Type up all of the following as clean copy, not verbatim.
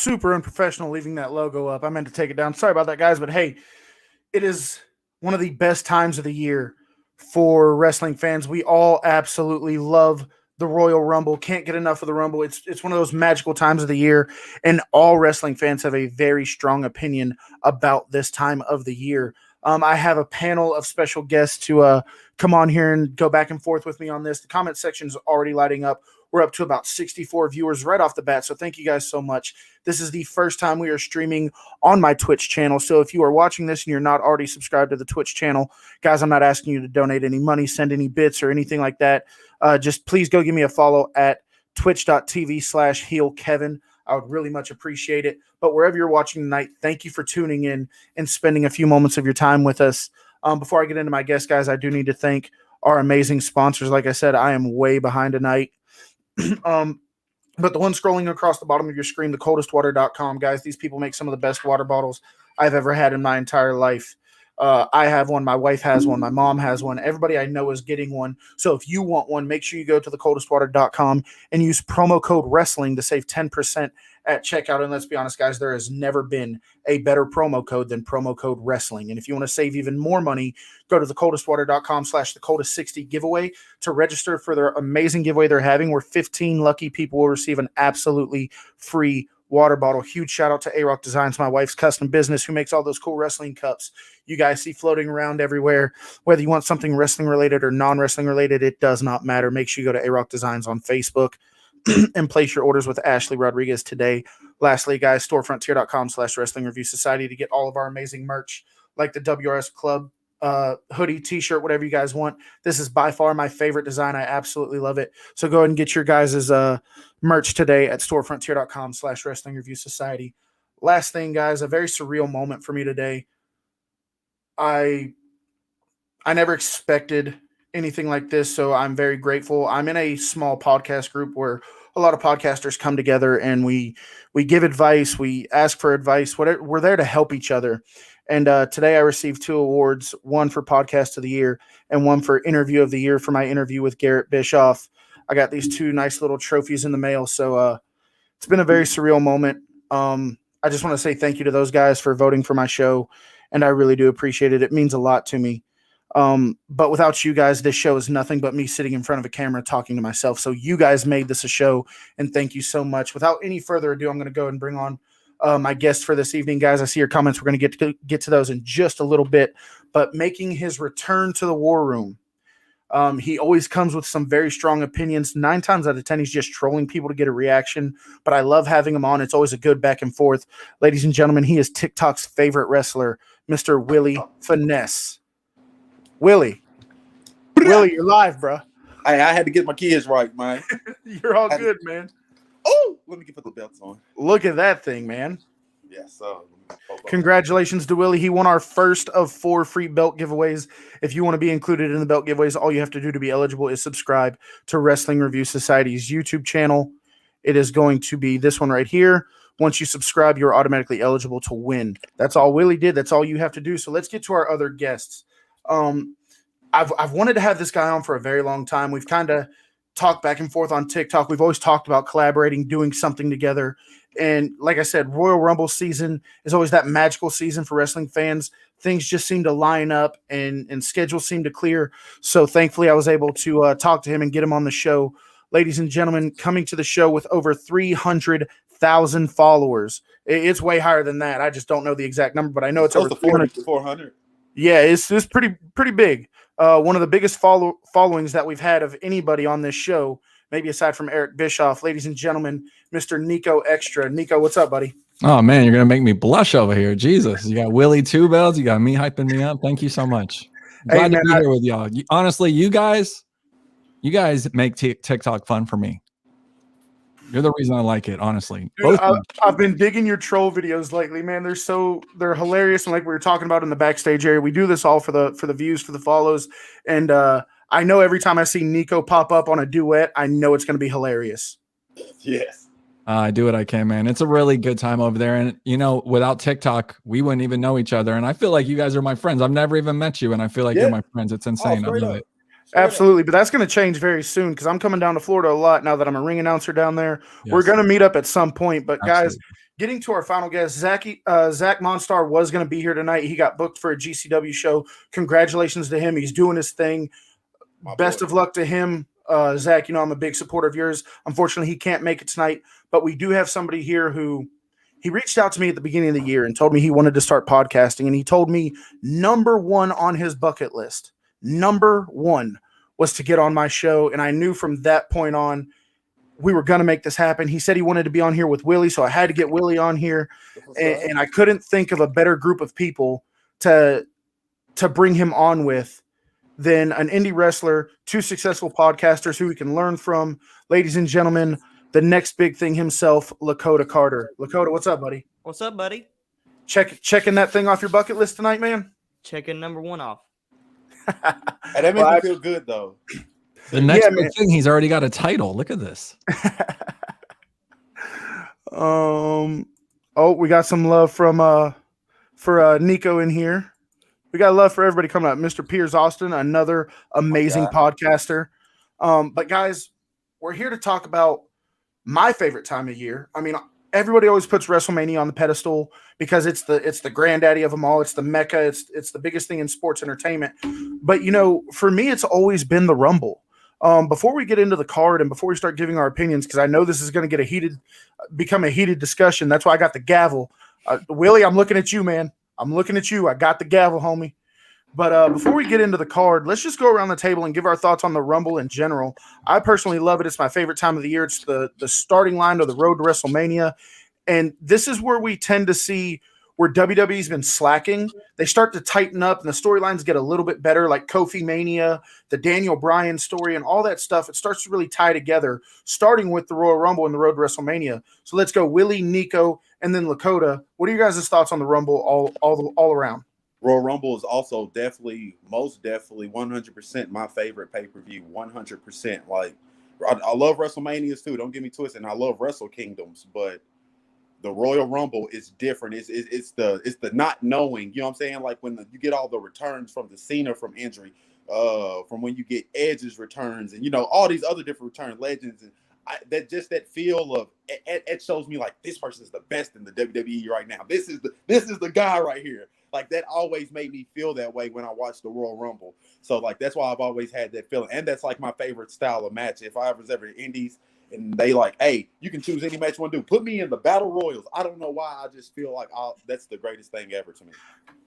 super unprofessional leaving that logo up. I meant to take it down. Sorry about that, guys. But hey, it is one of the best times of the year for wrestling fans. We all absolutely love the Royal Rumble. Can't get enough of the Rumble. It's one of those magical times of the year, and all wrestling fans have a very strong opinion about this time of the year. I have a panel of special guests to come on here and go back and forth with me on this. The comment section is already lighting up. We're up to about 64 viewers right off the bat, so thank you guys so much. This is the first time we are streaming on my Twitch channel, so if you are watching this and you're not already subscribed to the Twitch channel, guys, I'm not asking you to donate any money, send any bits, or anything like that. Just please go give me a follow at twitch.tv/HeelKevin. I would really much appreciate it. But wherever you're watching tonight, thank you for tuning in and spending a few moments of your time with us. Before I get into my guests, guys, I do need to thank our amazing sponsors. Like I said, I am way behind tonight. But the one scrolling across the bottom of your screen, thecoldestwater.com, guys, these people make some of the best water bottles I've ever had in my entire life. I have one. My wife has one. My mom has one. Everybody I know is getting one. So if you want one, make sure you go to thecoldestwater.com and use promo code WRESTLING to save 10% at checkout. And let's be honest, guys, there has never been a better promo code than promo code WRESTLING. And if you want to save even more money, go to thecoldestwater.com/thecoldest60 giveaway to register for their amazing giveaway they're having, where 15 lucky people will receive an absolutely free water bottle. Huge shout out to A-Rock Designs, my wife's custom business, who makes all those cool wrestling cups you guys see floating around everywhere. Whether you want something wrestling related or non-wrestling related, it does not matter. Make sure you go to A-Rock Designs on Facebook and place your orders with Ashley Rodriguez today. Lastly, guys, storefrontier.com/wrestling review society to get all of our amazing merch, like the WRS Club hoodie, t-shirt, whatever you guys want. This is by far my favorite design. I absolutely love it. So go ahead and get your guys' merch today at storefrontier.com/wrestling review society. Last thing, guys, a very surreal moment for me today. I never expected anything like this, so I'm very grateful. I'm in a small podcast group where a lot of podcasters come together and we give advice, we ask for advice, whatever. We're there to help each other. And today I received 2 awards, one for Podcast of the Year and one for Interview of the Year for my interview with Garrett Bischoff. I got these 2 nice little trophies in the mail, so it's been a very surreal moment. I just want to say thank you to those guys for voting for my show, and I really do appreciate it. It means a lot to me. But without you guys, this show is nothing but me sitting in front of a camera talking to myself. So you guys made this a show, and thank you so much. Without any further ado, I'm going to go and bring on my guest for this evening, guys. I see your comments. We're going to get to those in just a little bit. But making his return to the War Room, he always comes with some very strong opinions. 9 times out of 10, he's just trolling people to get a reaction. But I love having him on. It's always a good back and forth. Ladies and gentlemen, he is TikTok's favorite wrestler, Mr. Willie Finesse. Willie, you're live, bro. I had to get my kids right, man. You're all good, man. Oh, let me put the belts on. Look at that thing, man. Yes, sir. Congratulations to Willie. He won our first of 4 free belt giveaways. If you want to be included in the belt giveaways, all you have to do to be eligible is subscribe to Wrestling Review Society's YouTube channel. It is going to be this one right here. Once you subscribe, you're automatically eligible to win. That's all Willie did. That's all you have to do. So let's get to our other guests. I've wanted to have this guy on for a very long time. We've kind of talked back and forth on TikTok. We've always talked about collaborating, doing something together. And like I said, Royal Rumble season is always that magical season for wrestling fans. Things just seem to line up and schedules seem to clear. So thankfully I was able to talk to him and get him on the show. Ladies and gentlemen, coming to the show with over 300,000 followers. It's way higher than that. I just don't know the exact number, but I know it's over 400. Yeah, it's pretty big. One of the biggest followings that we've had of anybody on this show, maybe aside from Eric Bischoff. Ladies and gentlemen, Mr. Nico Extra. Nico, what's up, buddy? Oh, man, you're going to make me blush over here. Jesus. You got Willie 2 belts. You got me hyping me up. Thank you so much. Glad to be here with y'all. Honestly, you guys make TikTok fun for me. You're the reason I like it, honestly. Dude, I've been digging your troll videos lately, man. They're hilarious, and like we were talking about in the backstage area, we do this all for the views, for the follows, and I know every time I see Nico pop up on a duet, I know it's going to be hilarious. Yes. I do what I can, man. It's a really good time over there, and without TikTok, we wouldn't even know each other. And I feel like you guys are my friends. I've never even met you, and I feel like you're my friends. It's insane. I love it. Absolutely, but that's going to change very soon because I'm coming down to Florida a lot now that I'm a ring announcer down there. Yes. We're going to meet up at some point, but guys, getting to our final guest, Zach Monstar was going to be here tonight. He got booked for a GCW show. Congratulations to him. He's doing his thing. Best of luck to him. Zach, you know, I'm a big supporter of yours. Unfortunately, he can't make it tonight, but we do have somebody here who he reached out to me at the beginning of the year and told me he wanted to start podcasting. And he told me number one on his bucket list, number one, was to get on my show. And I knew from that point on, we were going to make this happen. He said he wanted to be on here with Willie, so I had to get Willie on here. And I couldn't think of a better group of people to bring him on with than an indie wrestler, two successful podcasters who we can learn from. Ladies and gentlemen, the next big thing himself, Lakota Carter. Lakota, what's up, buddy? What's up, buddy? Checking that thing off your bucket list tonight, man? Checking number one off. And that makes me feel good, though. The next big thing, he's already got a title. Look at this. Oh, we got some love from for Nico in here. We got love for everybody coming up. Mr. Piers Austin, another amazing podcaster. But guys, we're here to talk about my favorite time of year. I mean, everybody always puts WrestleMania on the pedestal because it's the granddaddy of them all. It's the mecca. It's the biggest thing in sports entertainment. But you know, for me, it's always been the Rumble. Before we get into the card and before we start giving our opinions, because I know this is going to become a heated discussion. That's why I got the gavel. Willie, I'm looking at you, man. I'm looking at you. I got the gavel, homie. But before we get into the card, let's just go around the table and give our thoughts on the Rumble in general. I personally love it. It's my favorite time of the year. It's the starting line of the road to WrestleMania. And this is where we tend to see where WWE's been slacking. They start to tighten up and the storylines get a little bit better, like Kofi Mania, the Daniel Bryan story, and all that stuff. It starts to really tie together, starting with the Royal Rumble and the road to WrestleMania. So let's go Willie, Nico, and then Lakota. What are you guys' thoughts on the Rumble all around? Royal Rumble is also most definitely 100% my favorite pay-per-view, 100%. Like, I love WrestleManias too, don't get me twisted, and I love Wrestle Kingdoms, but the Royal Rumble is different. It's the not knowing, you know what I'm saying? Like when you get all the returns from the Cena from injury, from when you get Edge's returns, and you know all these other different return legends, and that feel of it shows me like this person is the best in the WWE right now. This is the guy right here. Like that always made me feel that way when I watched the Royal Rumble. So like that's why I've always had that feeling, and that's like my favorite style of match. If I was ever in Indies and they like, hey, you can choose any match you want to do. Put me in the Battle Royals. I don't know why. I just feel like that's the greatest thing ever to me.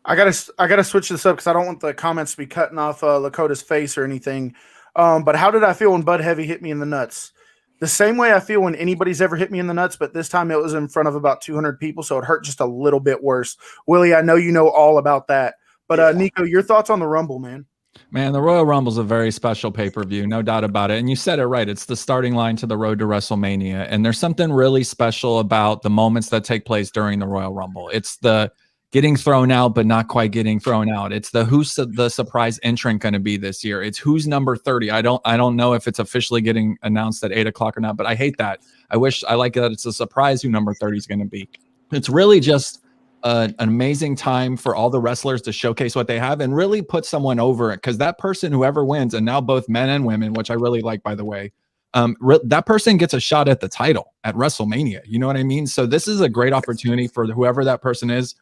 I gotta switch this up because I don't want the comments to be cutting off Lakota's face or anything. But how did I feel when Bud Heavy hit me in the nuts? The same way I feel when anybody's ever hit me in the nuts, but this time it was in front of about 200 people, so it hurt just a little bit worse. Willie, I know you know all about that. But Nico, your thoughts on the Rumble, man? Man, the Royal Rumble is a very special pay-per-view, no doubt about it. And you said it right. It's the starting line to the road to WrestleMania. And there's something really special about the moments that take place during the Royal Rumble. It's the getting thrown out, but not quite getting thrown out. It's who's the surprise entrant going to be this year. It's who's number 30. I don't know if it's officially getting announced at 8:00 or not, but I hate that. I like that it's a surprise who number 30 is going to be. It's really just an amazing time for all the wrestlers to showcase what they have and really put someone over it. Because that person, whoever wins, and now both men and women, which I really like, by the way, that person gets a shot at the title at WrestleMania. You know what I mean? So this is a great opportunity for whoever that person is.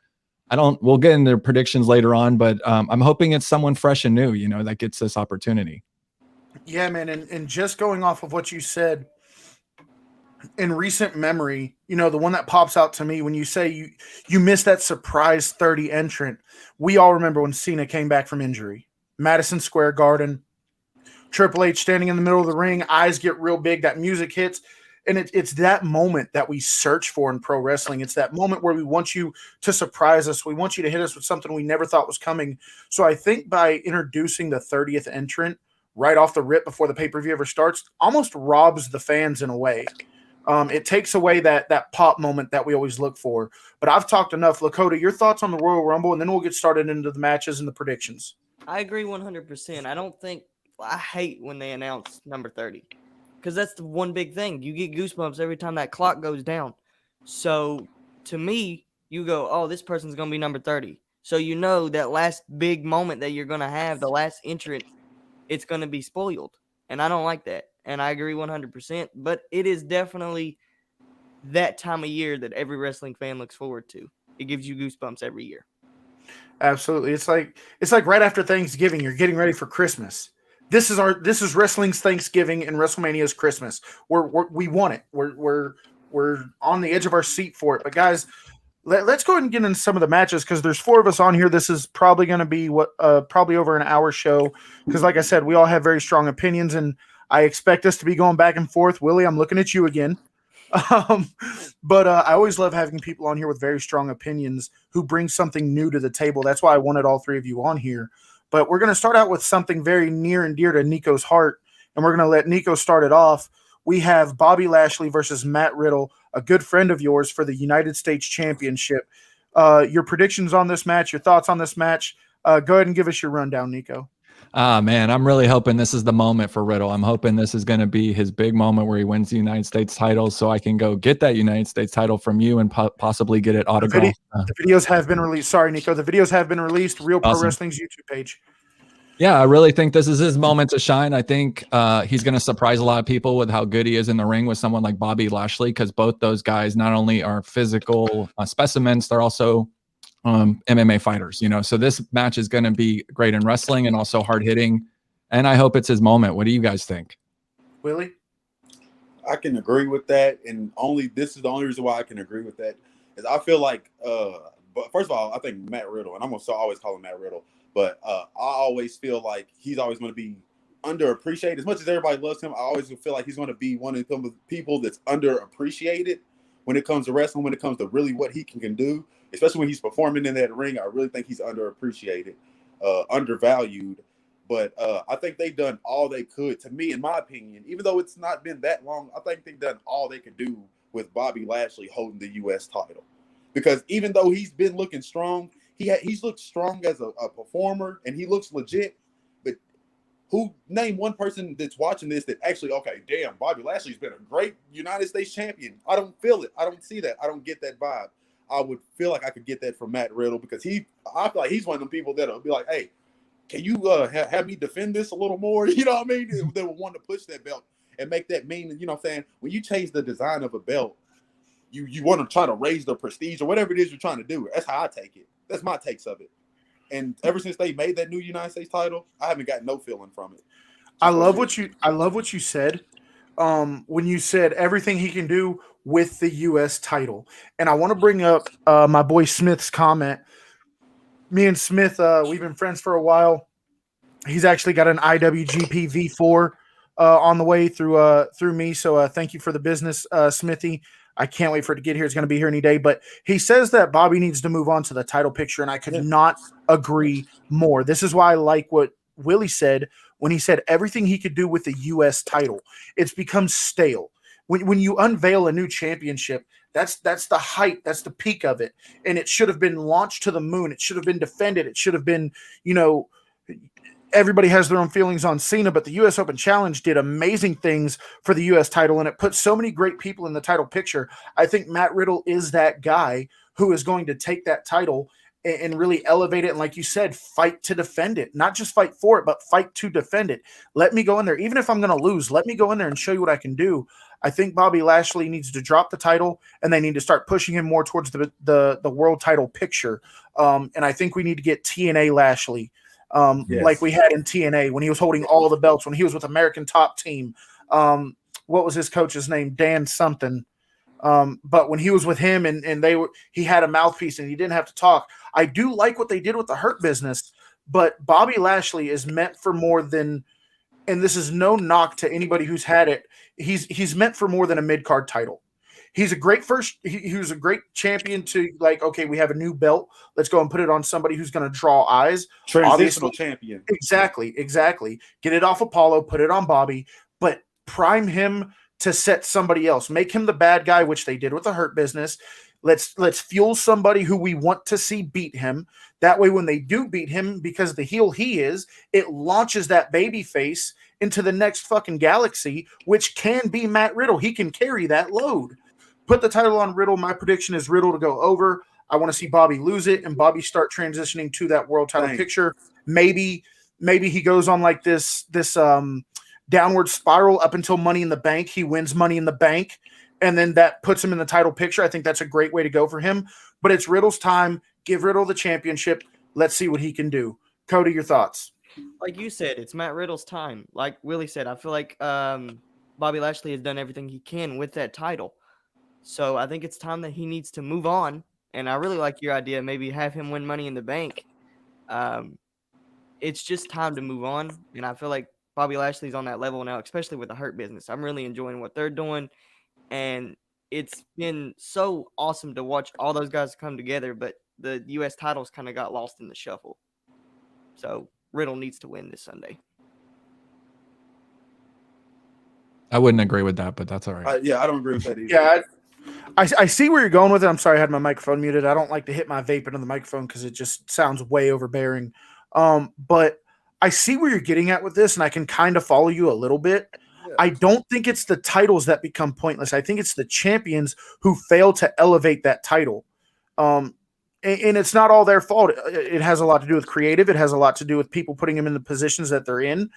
We'll get into predictions later on, but I'm hoping it's someone fresh and new, you know, that gets this opportunity. Yeah, man. And just going off of what you said, in recent memory, you know, the one that pops out to me when you say you missed that surprise 30 entrant, we all remember when Cena came back from injury. Madison Square Garden, Triple H standing in the middle of the ring, eyes get real big, that music hits. And it's that moment that we search for in pro wrestling. It's that moment where we want you to surprise us. We want you to hit us with something we never thought was coming. So I think by introducing the 30th entrant right off the rip before the pay-per-view ever starts, almost robs the fans in a way. It takes away that pop moment that we always look for. But I've talked enough. Lakota, your thoughts on the Royal Rumble, and then we'll get started into the matches and the predictions. I agree 100%. I hate when they announce number 30 because that's the one big thing. You get goosebumps every time that clock goes down. So to me, you go, oh, this person's going to be number 30. So you know that last big moment that you're going to have, the last entrant, it's going to be spoiled. And I don't like that. And I agree 100%. But it is definitely that time of year that every wrestling fan looks forward to. It gives you goosebumps every year. Absolutely. It's like right after Thanksgiving, you're getting ready for Christmas. This is wrestling's Thanksgiving and WrestleMania's Christmas. We want it. We're on the edge of our seat for it. But guys, let's go ahead and get into some of the matches because there's 4 of us on here. This is probably going to be probably over an hour show because, like I said, we all have very strong opinions, and I expect us to be going back and forth. Willie, I'm looking at you again. But I always love having people on here with very strong opinions who bring something new to the table. That's why I wanted all 3 of you on here. But we're going to start out with something very near and dear to Nico's heart, and we're going to let Nico start it off. We have Bobby Lashley versus Matt Riddle, a good friend of yours, for the United States Championship. Your predictions on this match, your thoughts on this match. Go ahead and give us your rundown, Nico. Man, I'm really hoping this is the moment for Riddle. I'm hoping this is going to be his big moment where he wins the United States title so I can go get that United States title from you and possibly get it autographed. The videos have been released. Sorry, Nico. The videos have been released. Real Pro Awesome. Wrestling's YouTube page. Yeah, I really think this is his moment to shine. I think he's going to surprise a lot of people with how good he is in the ring with someone like Bobby Lashley, because both those guys not only are physical specimens, they're also MMA fighters, so this match is going to be great in wrestling and also hard hitting, and I hope it's his moment. What do you guys think? Willie? I can agree with that, and this is the only reason why I can agree with that is I feel like but first of all, I think Matt Riddle, and I'm gonna always call him Matt Riddle, but I always feel like he's always going to be underappreciated. As much as everybody loves him, I always feel like he's going to be one of the people that's underappreciated when it comes to wrestling, when it comes to really what he can do. Especially when he's performing in that ring, I really think he's underappreciated, undervalued. But I think they've done all they could, to me, in my opinion. Even though it's not been that long, I think they've done all they could do with Bobby Lashley holding the U.S. title. Because even though he's been looking strong, he's looked strong as a performer, and he looks legit. But name one person that's watching this that actually, okay, damn, Bobby Lashley's been a great United States champion. I don't feel it. I don't see that. I don't get that vibe. I would feel like I could get that from Matt Riddle because I feel like he's one of them people that'll be like, hey, can you have me defend this a little more? You know what I mean? They would want to push that belt and make that mean, you know what I'm saying? When you change the design of a belt, you want to try to raise the prestige or whatever it is you're trying to do. That's how I take it. That's my takes of it. And ever since they made that new United States title, I haven't got no feeling from it. I love what you said. When you said everything he can do with the U.S. title. And I want to bring up my boy Smith's comment. Me and Smith, we've been friends for a while. He's actually got an IWGP V4 on the way through me. So thank you for the business, Smithy. I can't wait for it to get here. It's going to be here any day. But he says that Bobby needs to move on to the title picture, and I could not agree more. This is why I like what Willie said when he said everything he could do with the U.S. title. It's become stale. When you unveil a new championship, that's the height, that's the peak of it. And it should have been launched to the moon. It should have been defended. It should have been, everybody has their own feelings on Cena, but the U.S. Open Challenge did amazing things for the U.S. title, and it put so many great people in the title picture. I think Matt Riddle is that guy who is going to take that title and really elevate it. And like you said, fight to defend it, not just fight for it, but fight to defend it. Let me go in there. Even if I'm going to lose, let me go in there and show you what I can do. I think Bobby Lashley needs to drop the title, and they need to start pushing him more towards the world title picture. And I think we need to get TNA Lashley, like we had in TNA when he was holding all the belts, when he was with American Top Team. What was his coach's name? Dan something. But when he was with him and he had a mouthpiece and he didn't have to talk. I do like what they did with the Hurt Business, but Bobby Lashley is meant for more than, and this is no knock to anybody who's had it. He's meant for more than a mid-card title. He's a great he was a great champion to, like, okay, we have a new belt. Let's go and put it on somebody who's going to draw eyes. Transitional champion. Exactly. Get it off Apollo, put it on Bobby, but prime him to set somebody else. Make him the bad guy, which they did with the Hurt Business. Let's fuel somebody who we want to see beat him. That way, when they do beat him, because the heel he is, it launches that baby face into the next fucking galaxy, which can be Matt Riddle. He can carry that load. Put the title on Riddle. My prediction is Riddle to go over. I want to see Bobby lose it and Bobby start transitioning to that world title picture. Maybe he goes on like this downward spiral up until Money in the Bank. He wins Money in the Bank. and then that puts him in the title picture. I think that's a great way to go for him. But it's Riddle's time. Give Riddle the championship. Let's see what he can do. Cody, your thoughts? Like you said, it's Matt Riddle's time. Like Willie said, I feel like Bobby Lashley has done everything he can with that title. So I think it's time that he needs to move on. And I really like your idea, maybe have him win Money in the Bank. It's just time to move on. And I feel like Bobby Lashley's on that level now, especially with the Hurt Business. I'm really enjoying what they're doing. And it's been so awesome to watch all those guys come together, but the U.S. titles kind of got lost in the shuffle. So Riddle needs to win this Sunday. I wouldn't agree with that, but that's all right. Yeah, I don't agree with that either. Yeah, I see where you're going with it. I'm sorry I had my microphone muted. I don't like to hit my vape into the microphone because it just sounds way overbearing. But I see where you're getting at with this, and I can kind of follow you a little bit. Yeah. I don't think it's the titles that become pointless. I think it's the champions who fail to elevate that title. And it's not all their fault. It has a lot to do with creative. It has a lot to do with people putting them in the positions that they're in.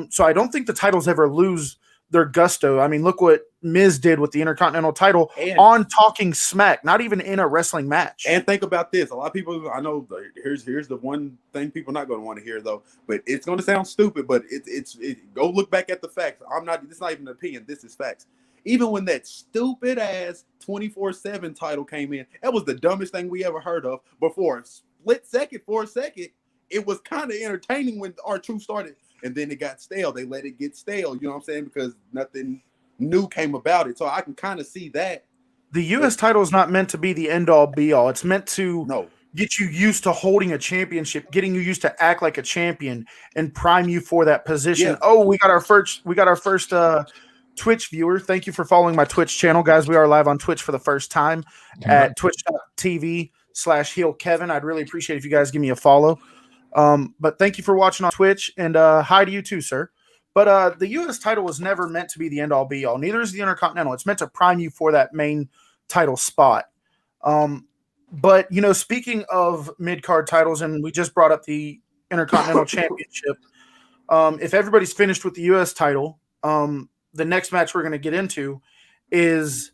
So I don't think the titles ever lose their gusto. I mean, look what Miz did with the Intercontinental title on Talking Smack, not even in a wrestling match. And think about this. A lot of people, I know, here's the one thing people are not going to want to hear, though, but it's going to sound stupid, but it's go look back at the facts. This is not even an opinion. This is facts. Even when that stupid ass 24/7 title came in, that was the dumbest thing we ever heard of. But for a second, it was kind of entertaining when R-Truth started. And then it got stale. They let it get stale, you know what I'm saying? Because nothing new came about it. So I can kind of see that. The U.S. title is not meant to be the end-all, be-all. It's meant to get you used to holding a championship, getting you used to act like a champion, and prime you for that position. Yeah. Oh, we got our first Twitch viewer. Thank you for following my Twitch channel, guys. We are live on Twitch for the first time at twitch.tv/HeelKevin. I'd really appreciate if you guys give me a follow. But thank you for watching on Twitch, and hi to you too, sir. But the U.S. title was never meant to be the end-all, be-all. Neither is the Intercontinental. It's meant to prime you for that main title spot. But, you know, speaking of mid-card titles, and we just brought up the Intercontinental Championship, if everybody's finished with the U.S. title, the next match we're going to get into is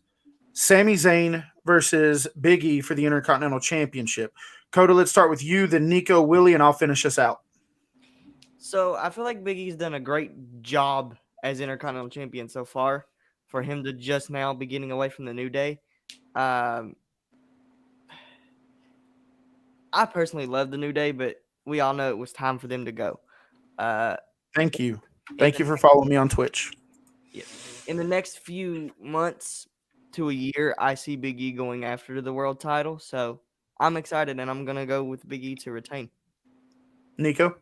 Sami Zayn versus Big E for the Intercontinental Championship. Coda, let's start with you, then Nico, Willie, and I'll finish us out. So I feel like Big E's done a great job as Intercontinental Champion so far. For him to just now be getting away from the New Day. I personally love the New Day, but we all know it was time for them to go. Thank you. Thank you for following me on Twitch. Yeah. In the next few months to a year, I see Big E going after the world title. So I'm excited, and I'm going to go with Big E to retain. Nico?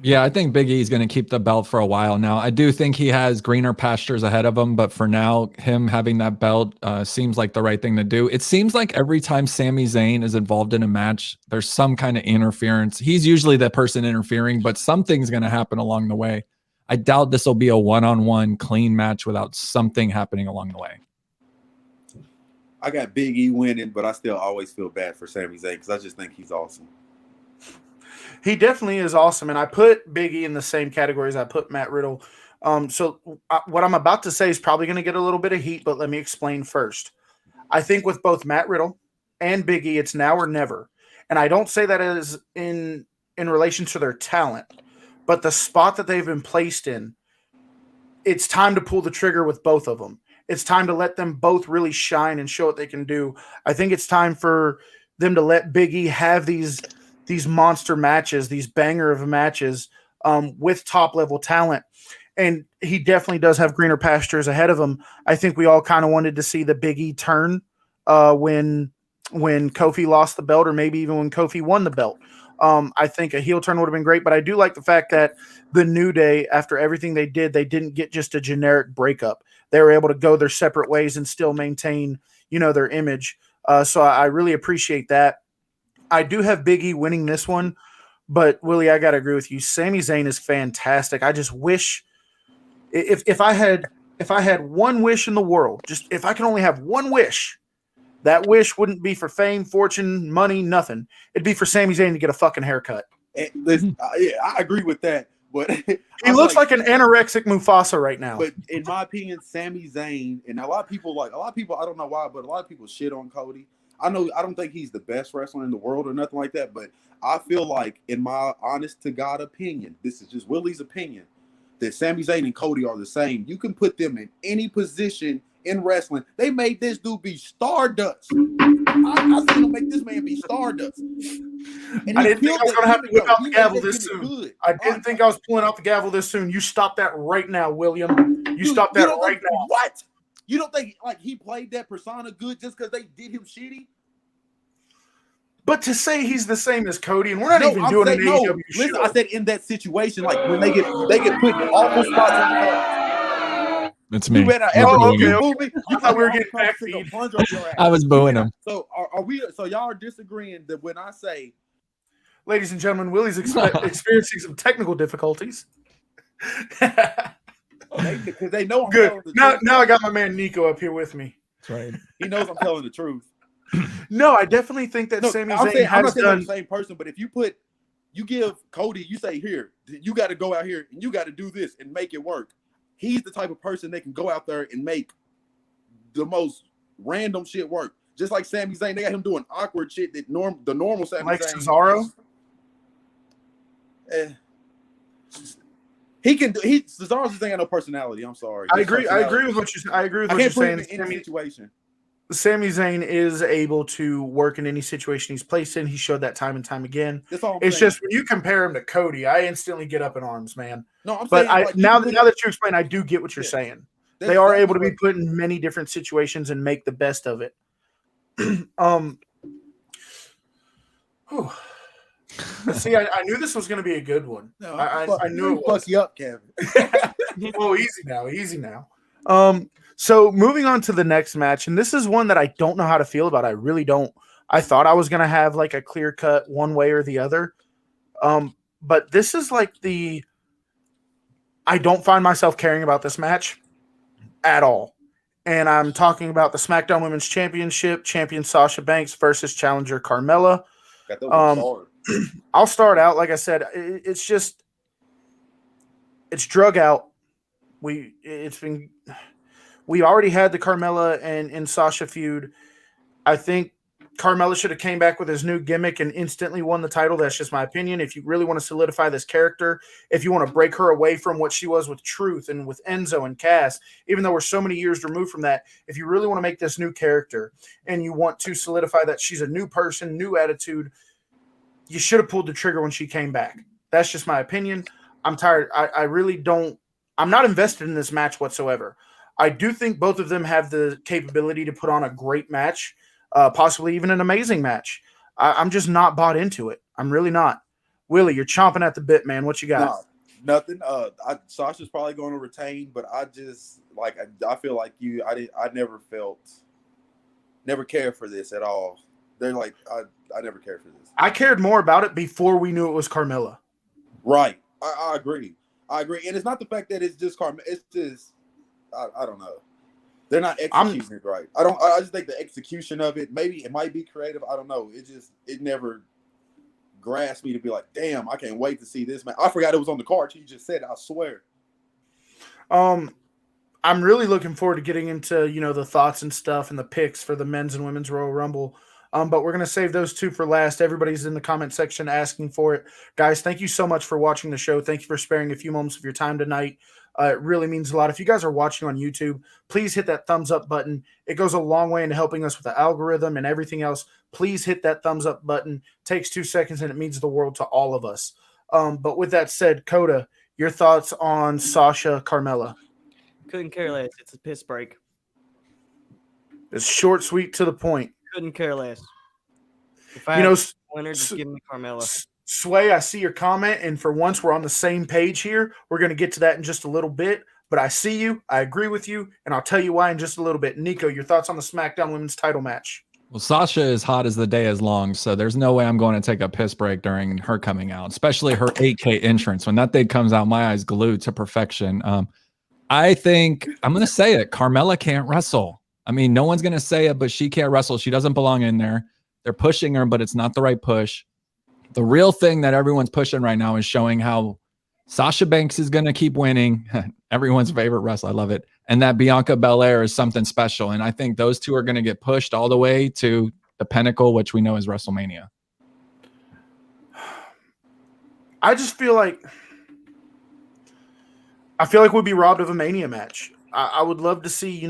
Yeah, I think Big E is going to keep the belt for a while now. I do think he has greener pastures ahead of him, but for now, him having that belt seems like the right thing to do. It seems like every time Sami Zayn is involved in a match, there's some kind of interference. He's usually the person interfering, but something's going to happen along the way. I doubt this will be a one-on-one clean match without something happening along the way. I got Big E winning, but I still always feel bad for Sami Zayn because I just think he's awesome. He definitely is awesome, and I put Big E in the same category as I put Matt Riddle. So what I'm about to say is probably going to get a little bit of heat, but let me explain first. I think with both Matt Riddle and Big E, it's now or never. And I don't say that as in relation to their talent, but the spot that they've been placed in, it's time to pull the trigger with both of them. It's time to let them both really shine and show what they can do. I think it's time for them to let Big E have these monster matches, these banger of matches with top-level talent. And he definitely does have greener pastures ahead of him. I think we all kind of wanted to see the Big E turn when Kofi lost the belt, or maybe even when Kofi won the belt. I think a heel turn would have been great, but I do like the fact that the New Day, after everything they did, they didn't get just a generic breakup. They were able to go their separate ways and still maintain, their image. So I really appreciate that. I do have Big E winning this one, but Willie, I got to agree with you. Sami Zayn is fantastic. I just wish if I had one wish in the world, just if I can only have one wish, that wish wouldn't be for fame, fortune, money, nothing. It'd be for Sami Zayn to get a fucking haircut. And listen, yeah, I agree with that. But He looks like an anorexic Mufasa right now. But in my opinion, Sami Zayn and a lot of people, I don't know why, but a lot of people shit on Cody. I don't think he's the best wrestler in the world or nothing like that, but I feel like, in my honest to God opinion, this is just Willie's opinion, that Sami Zayn and Cody are the same. You can put them in any position in wrestling. They made this dude be Stardust. I seen them make this man be Stardust. And I didn't think I was going to have to whip out the gavel this soon. I didn't think I was pulling out the gavel this soon. You stop that right now, William. You stop that right now. What? You don't think like he played that persona good just because they did him shitty? But to say he's the same as Cody, and we're not even doing an AEW show. Listen, I said in that situation, like when they get put in awful spots on the card. It's me. You better ever okay. You thought we were getting back feed. I was booing him. So are we? So y'all are disagreeing that when I say, ladies and gentlemen, Willie's experiencing some technical difficulties. because they know I'm good. telling the truth. Now I got my man Nico up here with me. That's right. He knows I'm telling the truth. No, I definitely think that Sami Zayn I'm not has saying I'm done. the same person, but if you give Cody, you say, here, you got to go out here and you got to do this and make it work. He's the type of person that can go out there and make the most random shit work. Just like Sami Zayn, they got him doing awkward shit that the normal Sami Like Zayn. Cesaro? He can do. Cesaro just ain't got no personality. I'm sorry. I agree with what you're. I agree with what you're saying. In any situation. Sami Zayn is able to work in any situation he's placed in. He showed that time and time again. That's all It's just when you compare him to Cody, I instantly get up in arms, man. No, I'm but saying, like, now that you explain, I do get what you're saying. They are able to be put in many different situations and make the best of it. See, I knew this was going to be a good one. No, I knew it was. Fuck you up, Kevin. Well, easy now. So moving on to the next match, and this is one that I don't know how to feel about. I really don't. I thought I was going to have like a clear cut one way or the other. But this is like I don't find myself caring about this match at all. And I'm talking about the SmackDown Women's Championship, champion Sasha Banks versus challenger Carmella. I'll start out. Like I said, it's drug out. We already had the Carmella and Sasha feud. I think Carmella should have came back with his new gimmick and instantly won the title. That's just my opinion. If you really want to solidify this character, if you want to break her away from what she was with Truth and with Enzo and Cass, even though we're so many years removed from that, if you really want to make this new character and you want to solidify that she's a new person, new attitude, you should have pulled the trigger when she came back. That's just my opinion. I'm tired. I really don't. I'm not invested in this match whatsoever. I do think both of them have the capability to put on a great match, possibly even an amazing match. I'm just not bought into it. I'm really not. Willie, you're chomping at the bit, man. What you got? No, nothing. Sasha's probably going to retain, but I just I feel like you. I never cared for this at all. They're like I never cared for this. I cared more about it before we knew it was Carmella. Right. I agree. And it's not the fact that it's just Carmella. It's just I don't know. They're not executing it right. I just think the execution of it, maybe it might be creative. I don't know. It never grasped me to be like, damn, I can't wait to see this, man. I forgot it was on the card. You just said it, I swear. I'm really looking forward to getting into, the thoughts and stuff and the picks for the men's and women's Royal Rumble. But we're going to save those two for last. Everybody's in the comment section asking for it. Guys, thank you so much for watching the show. Thank you for sparing a few moments of your time tonight. It really means a lot. If you guys are watching on YouTube, please hit that thumbs up button. It goes a long way into helping us with the algorithm and everything else. Please hit that thumbs up button. It takes 2 seconds and it means the world to all of us. But with that said, Coda, your thoughts on Sasha Carmella? Couldn't care less. It's a piss break. It's short, sweet, to the point. Couldn't care less. If I had a winner, just give me Carmella. Sway, I see your comment, and for once we're on the same page here. We're going to get to that in just a little bit, but I see you, I agree with you, and I'll tell you why in just a little bit. Nico, your thoughts on the SmackDown Women's title match? Well, Sasha is hot as the day is long, so there's no way I'm going to take a piss break during her coming out, especially her 8K entrance. When that thing comes out, my eyes glued to perfection. I think, I'm going to say it, Carmella can't wrestle. I mean, no one's going to say it, but she can't wrestle. She doesn't belong in there. They're pushing her, but it's not the right push. The real thing that everyone's pushing right now is showing how Sasha Banks is going to keep winning. Everyone's favorite wrestler. I love it. And that Bianca Belair is something special. And I think those two are going to get pushed all the way to the pinnacle, which we know is WrestleMania. I just feel like we'd be robbed of a Mania match. I would love to see,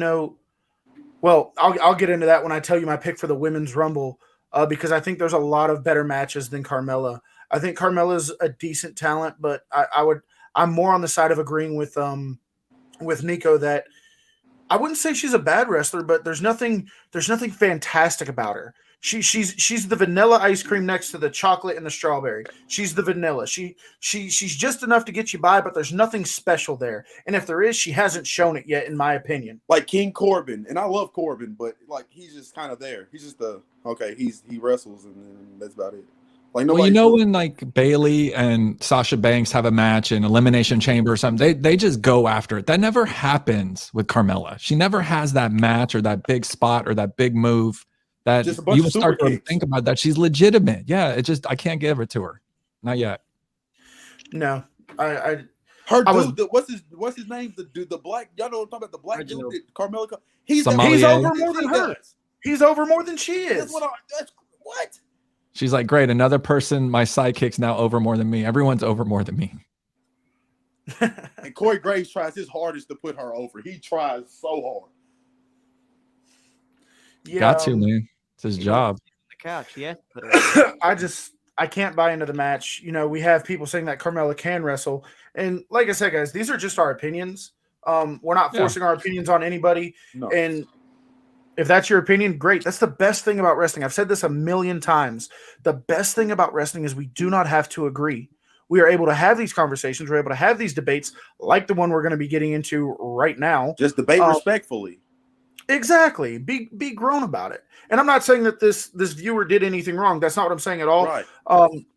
well, I'll get into that when I tell you my pick for the Women's Rumble, because I think there's a lot of better matches than Carmella. I think Carmella's a decent talent, but I'm more on the side of agreeing with Nico that I wouldn't say she's a bad wrestler, but there's nothing fantastic about her. She's the vanilla ice cream next to the chocolate and the strawberry. She's the vanilla. She's just enough to get you by, but there's nothing special there. And if there is, she hasn't shown it yet, in my opinion. Like King Corbin, and I love Corbin, but like he's just kind of there. He's just he wrestles and that's about it. Like well, when like Bailey and Sasha Banks have a match in Elimination Chamber or something, they just go after it. That never happens with Carmella. She never has that match or that big spot or that big move that just a bunch you of will start super to kicks. think about that. She's legitimate. Yeah, I can't give it to her. Not yet. No, Her I was- dude, what's his name? The black, y'all know what I'm talking about, the black Reginald. dude that Carmella. He's Somalia. over more than her. He's over more than she is. That's what? She's like, great, another person, my sidekick's now over more than me. Everyone's over more than me. And Corey Graves tries his hardest to put her over. He tries so hard. Yeah, Got to, man. It's his job. The couch, yeah. Put her on. I can't buy into the match. We have people saying that Carmella can wrestle. And like I said, guys, these are just our opinions. We're not forcing our opinions on anybody. No. And if that's your opinion, great. That's the best thing about wrestling. I've said this a million times. The best thing about wrestling is we do not have to agree. We are able to have these conversations. We're able to have these debates like the one we're going to be getting into right now. Just debate respectfully. Exactly. Be grown about it. And I'm not saying that this viewer did anything wrong. That's not what I'm saying at all. Right.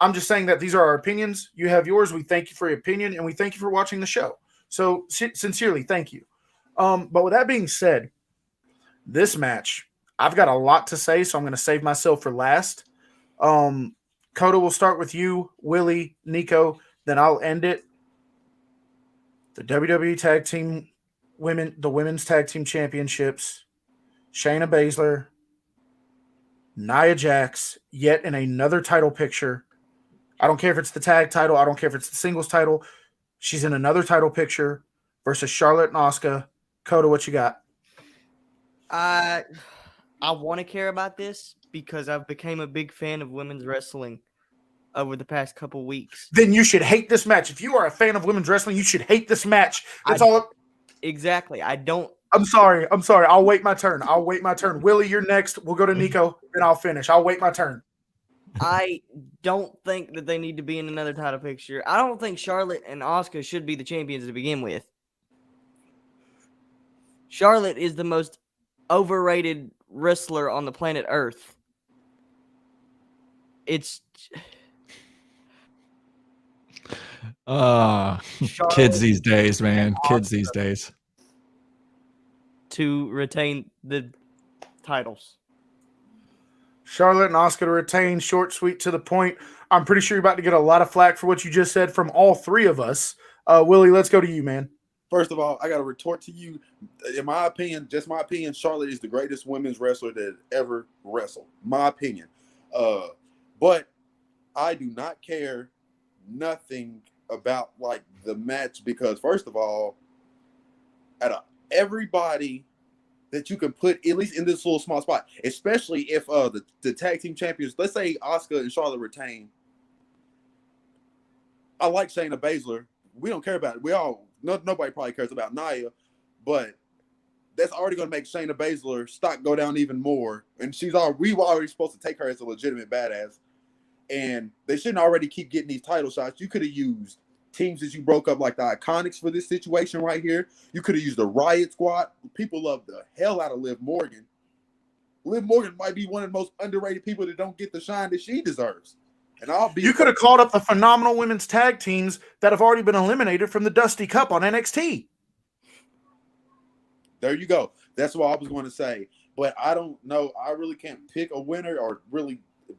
I'm just saying that these are our opinions. You have yours. We thank you for your opinion, and we thank you for watching the show. So sincerely, thank you. But with that being said, this match, I've got a lot to say, so I'm going to save myself for last. Coda, we'll start with you, Willie, Nico, then I'll end it. The WWE Tag Team the Women's Tag Team Championships, Shayna Baszler, Nia Jax, yet in another title picture. I don't care if it's the tag title. I don't care if it's the singles title. She's in another title picture versus Charlotte and Asuka. Coda, what you got? I want to care about this because I've become a big fan of women's wrestling over the past couple weeks. Then you should hate this match. If you are a fan of women's wrestling, you should hate this match. That's all. Exactly. I'm sorry. I'll wait my turn. Willie, you're next. We'll go to Nico, then I'll finish. I'll wait my turn. I don't think that they need to be in another title picture. I don't think Charlotte and Asuka should be the champions to begin with. Charlotte is the most overrated wrestler on the planet Earth. It's kids these days, man. Kids these days. To retain the titles. Charlotte and Asuka to retain, short, sweet, to the point. I'm pretty sure you're about to get a lot of flack for what you just said from all three of us. Willie, let's go to you, man. First of all, I got to retort to you. In my opinion, just my opinion, Charlotte is the greatest women's wrestler that ever wrestled. My opinion. But I do not care nothing about like the match because first of all, out of everybody that you can put at least in this little small spot, especially if the tag team champions, let's say Asuka and Charlotte retain. I like Shayna Baszler. We don't care about it. Nobody probably cares about Nia, but that's already going to make Shayna Baszler stock go down even more. And we were already supposed to take her as a legitimate badass. And they shouldn't already keep getting these title shots. You could have used teams that you broke up like the Iconics for this situation right here. You could have used the Riot Squad. People love the hell out of Liv Morgan. Liv Morgan might be one of the most underrated people that don't get the shine that she deserves. And you could have called up the phenomenal women's tag teams that have already been eliminated from the Dusty Cup on NXT. There you go. That's what I was going to say. But I don't know. I really can't pick a winner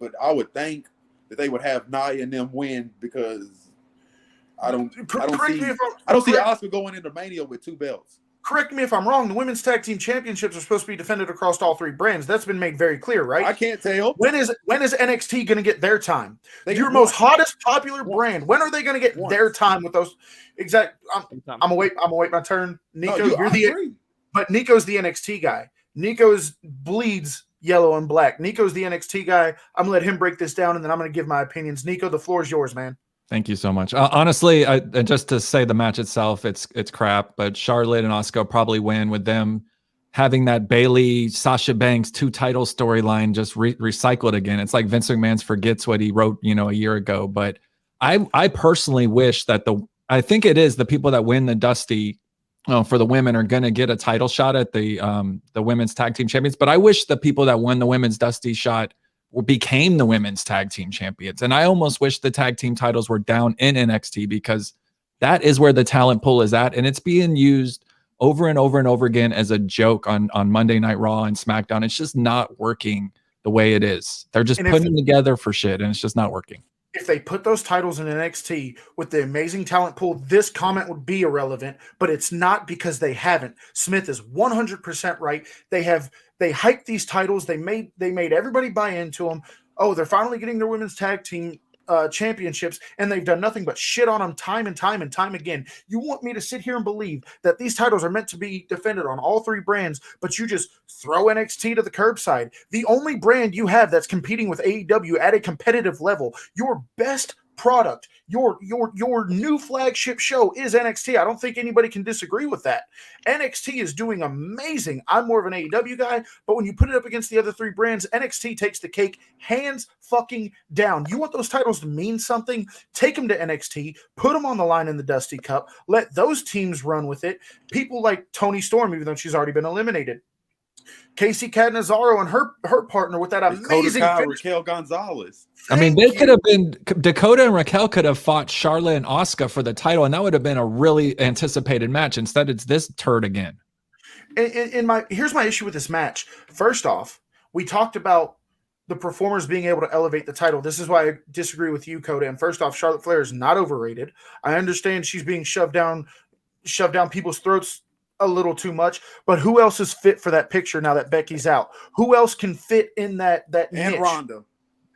but I would think that they would have Nia and them win because I don't Correct me see if I'm- I don't see correct- Oscar going into Mania with 2 belts. Correct me if I'm wrong. The women's tag team championships are supposed to be defended across all 3 brands. That's been made very clear, right? I can't tell. When is NXT going to get their time? They Your get most one. hottest popular Once. brand. When are they going to get Once. their time with those? Exact. I'm gonna wait. I'm gonna wait my turn. No, Nico, I agree. but Nico's the NXT guy. Nico's bleeds yellow and black. Nico's the NXT guy. I'm gonna let him break this down, and then I'm gonna give my opinions. Nico, the floor is yours, man. Thank you so much. Honestly, just to say the match itself, it's crap. But Charlotte and Asuka probably win with them having that Bailey Sasha Banks 2 title storyline just recycled again. It's like Vince McMahon forgets what he wrote, a year ago. But I personally wish that I think it is the people that win the Dusty for the women are going to get a title shot at the women's tag team champions. But I wish the people that won the women's Dusty shot became the women's tag team champions. And I almost wish the tag team titles were down in NXT because that is where the talent pool is at. And it's being used over and over and over again as a joke on Monday Night Raw and SmackDown. It's just not working the way it is. They're just putting them together for shit and it's just not working. If they put those titles in NXT with the amazing talent pool, this comment would be irrelevant, but it's not because they haven't. Smith is 100% right. They hyped these titles. They made everybody buy into them. Oh, they're finally getting their women's tag team championships, and they've done nothing but shit on them time and time and time again. You want me to sit here and believe that these titles are meant to be defended on all 3 brands, but you just throw NXT to the curbside? The only brand you have that's competing with AEW at a competitive level, your best product, your new flagship show is NXT. I don't think anybody can disagree with that. NXT is doing amazing. I'm more of an AEW guy, but when you put it up against the other 3 brands, NXT takes the cake hands fucking down. You want those titles to mean something? Take them to NXT, put them on the line in the Dusty Cup, let those teams run with it. People like Toni Storm, even though she's already been eliminated. Casey Catanzaro and her partner with that amazing Raquel Gonzalez. I mean, they could have been Dakota and Raquel could have fought Charlotte and Asuka for the title, and that would have been a really anticipated match. Instead, it's this turd again. Here's my issue with this match. First off, we talked about the performers being able to elevate the title. This is why I disagree with you, Coda. And first off, Charlotte Flair is not overrated. I understand she's being shoved down people's throats a little too much, but who else is fit for that picture now that Becky's out? Who else can fit in that niche? And Ronda.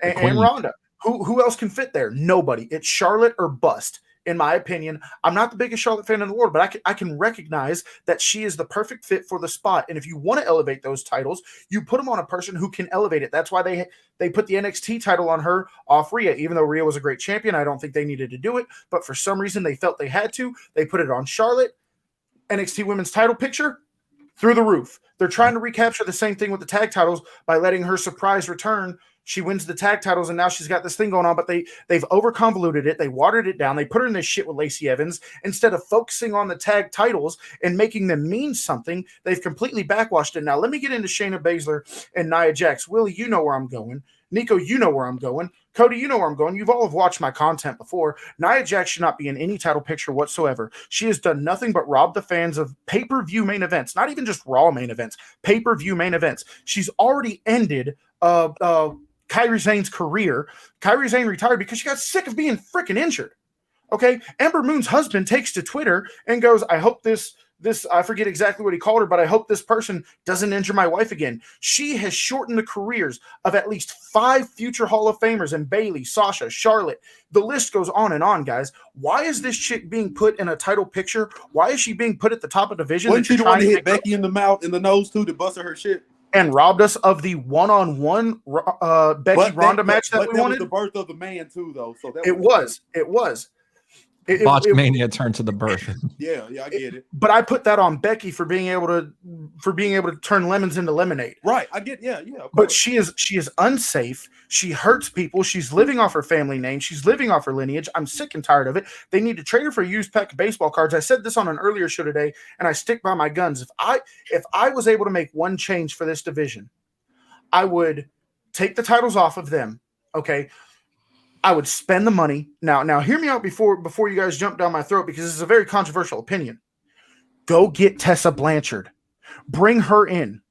And Ronda. Who else can fit there? Nobody. It's Charlotte or bust, in my opinion. I'm not the biggest Charlotte fan in the world, but I can recognize that she is the perfect fit for the spot. And if you want to elevate those titles, you put them on a person who can elevate it. That's why they put the NXT title on her off Rhea. Even though Rhea was a great champion, I don't think they needed to do it. But for some reason, they felt they had to. They put it on Charlotte. NXT women's title picture through the roof. They're trying to recapture the same thing with the tag titles by letting her surprise return. She wins the tag titles, and now she's got this thing going on, but they've over-convoluted it. They watered it down. They put her in this shit with Lacey Evans. Instead of focusing on the tag titles and making them mean something, they've completely backwashed it. Now, let me get into Shayna Baszler and Nia Jax. Willie, you know where I'm going. Nico, you know where I'm going. Cody, you know where I'm going. You've all have watched my content before. Nia Jax should not be in any title picture whatsoever. She has done nothing but rob the fans of pay-per-view main events, not even just Raw main events, pay-per-view main events. She's already ended Kairi Sane's career. Kairi Sane retired because she got sick of being freaking injured. Okay? Ember Moon's husband takes to Twitter and goes, I hope this I forget exactly what he called her, but I hope this person doesn't injure my wife again. She has shortened the careers of at least 5 future Hall of Famers in Bayley, Sasha, Charlotte. The list goes on, guys. Why is this chick being put in a title picture? Why is she being put at the top of the division? Wasn't she the one to hit Becky in the mouth, in the nose too, to bust her shit? And robbed us of the one-on-one Becky Ronda match that we wanted? Was the birth of the man too, though. So that It was. Botchmania turned to the birth. Yeah, I get it. But I put that on Becky for being able to turn lemons into lemonade. Right, I get. Yeah. But she is unsafe. She hurts people. She's living off her family name. She's living off her lineage. I'm sick and tired of it. They need to trade her for a used pack of baseball cards. I said this on an earlier show today, and I stick by my guns. If I was able to make one change for this division, I would take the titles off of them. Okay. I would spend the money. Now hear me out before you guys jump down my throat, because this is a very controversial opinion. Go get Tessa Blanchard. Bring her in.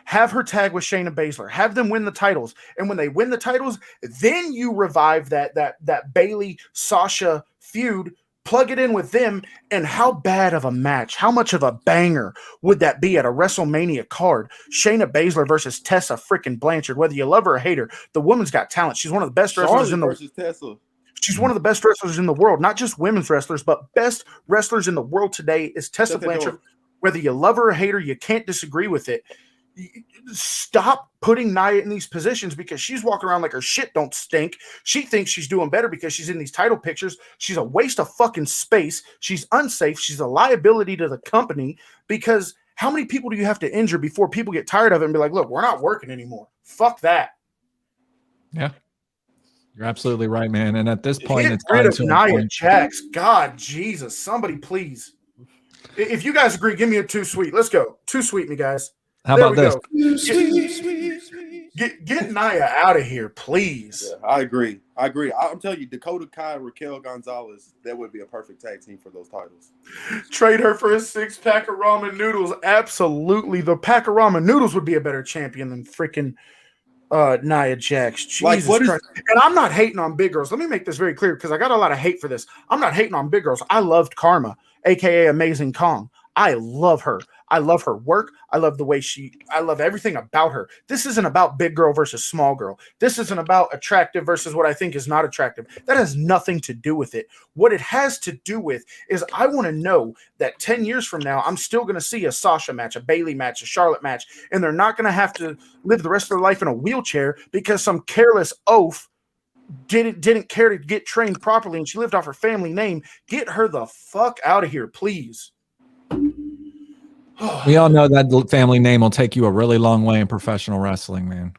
Have her tag with Shayna Baszler. Have them win the titles. And when they win the titles, then you revive that Bayley Sasha feud. plug it in with them, and how bad of a match, how much of a banger would that be at a WrestleMania card? Shayna Baszler versus Tessa freaking Blanchard. Whether you love her or hate her, the woman's got talent. She's one of the best wrestlers in the versus Tessa. She's one of the best wrestlers in the world, not just women's wrestlers, but best wrestlers in the world today is Tessa Blanchard. Whether you love her or hate her, you can't disagree with it. Stop putting Nia in these positions because she's walking around like her shit don't stink. She thinks she's doing better because she's in these title pictures. She's a waste of fucking space. She's unsafe. She's a liability to the company because how many people do you have to injure before people get tired of it and be like, look, we're not working anymore. Fuck that. Yeah. You're absolutely right, man. And at this point, it's rid time of to Nia Jax. God, Jesus. Somebody please. If you guys agree, give me a 2 sweet. Let's go. 2 sweet me, guys. How about this? Get Nia out of here, please. Yeah, I agree. I'm telling you, Dakota Kai, Raquel Gonzalez, that would be a perfect tag team for those titles. Trade her for a 6-pack of ramen noodles. Absolutely. The pack of ramen noodles would be a better champion than freaking Nia Jax. Jesus Christ. And I'm not hating on big girls. Let me make this very clear because I got a lot of hate for this. I'm not hating on big girls. I loved Karma, aka Amazing Kong. I love her. I love her work. I love the way I love everything about her. This isn't about big girl versus small girl. This isn't about attractive versus what I think is not attractive. That has nothing to do with it. What it has to do with is I want to know that 10 years from now, I'm still going to see a Sasha match, a Bayley match, a Charlotte match, and they're not going to have to live the rest of their life in a wheelchair because some careless oaf didn't care to get trained properly and she lived off her family name. Get her the fuck out of here, please. We all know that family name will take you a really long way in professional wrestling, man.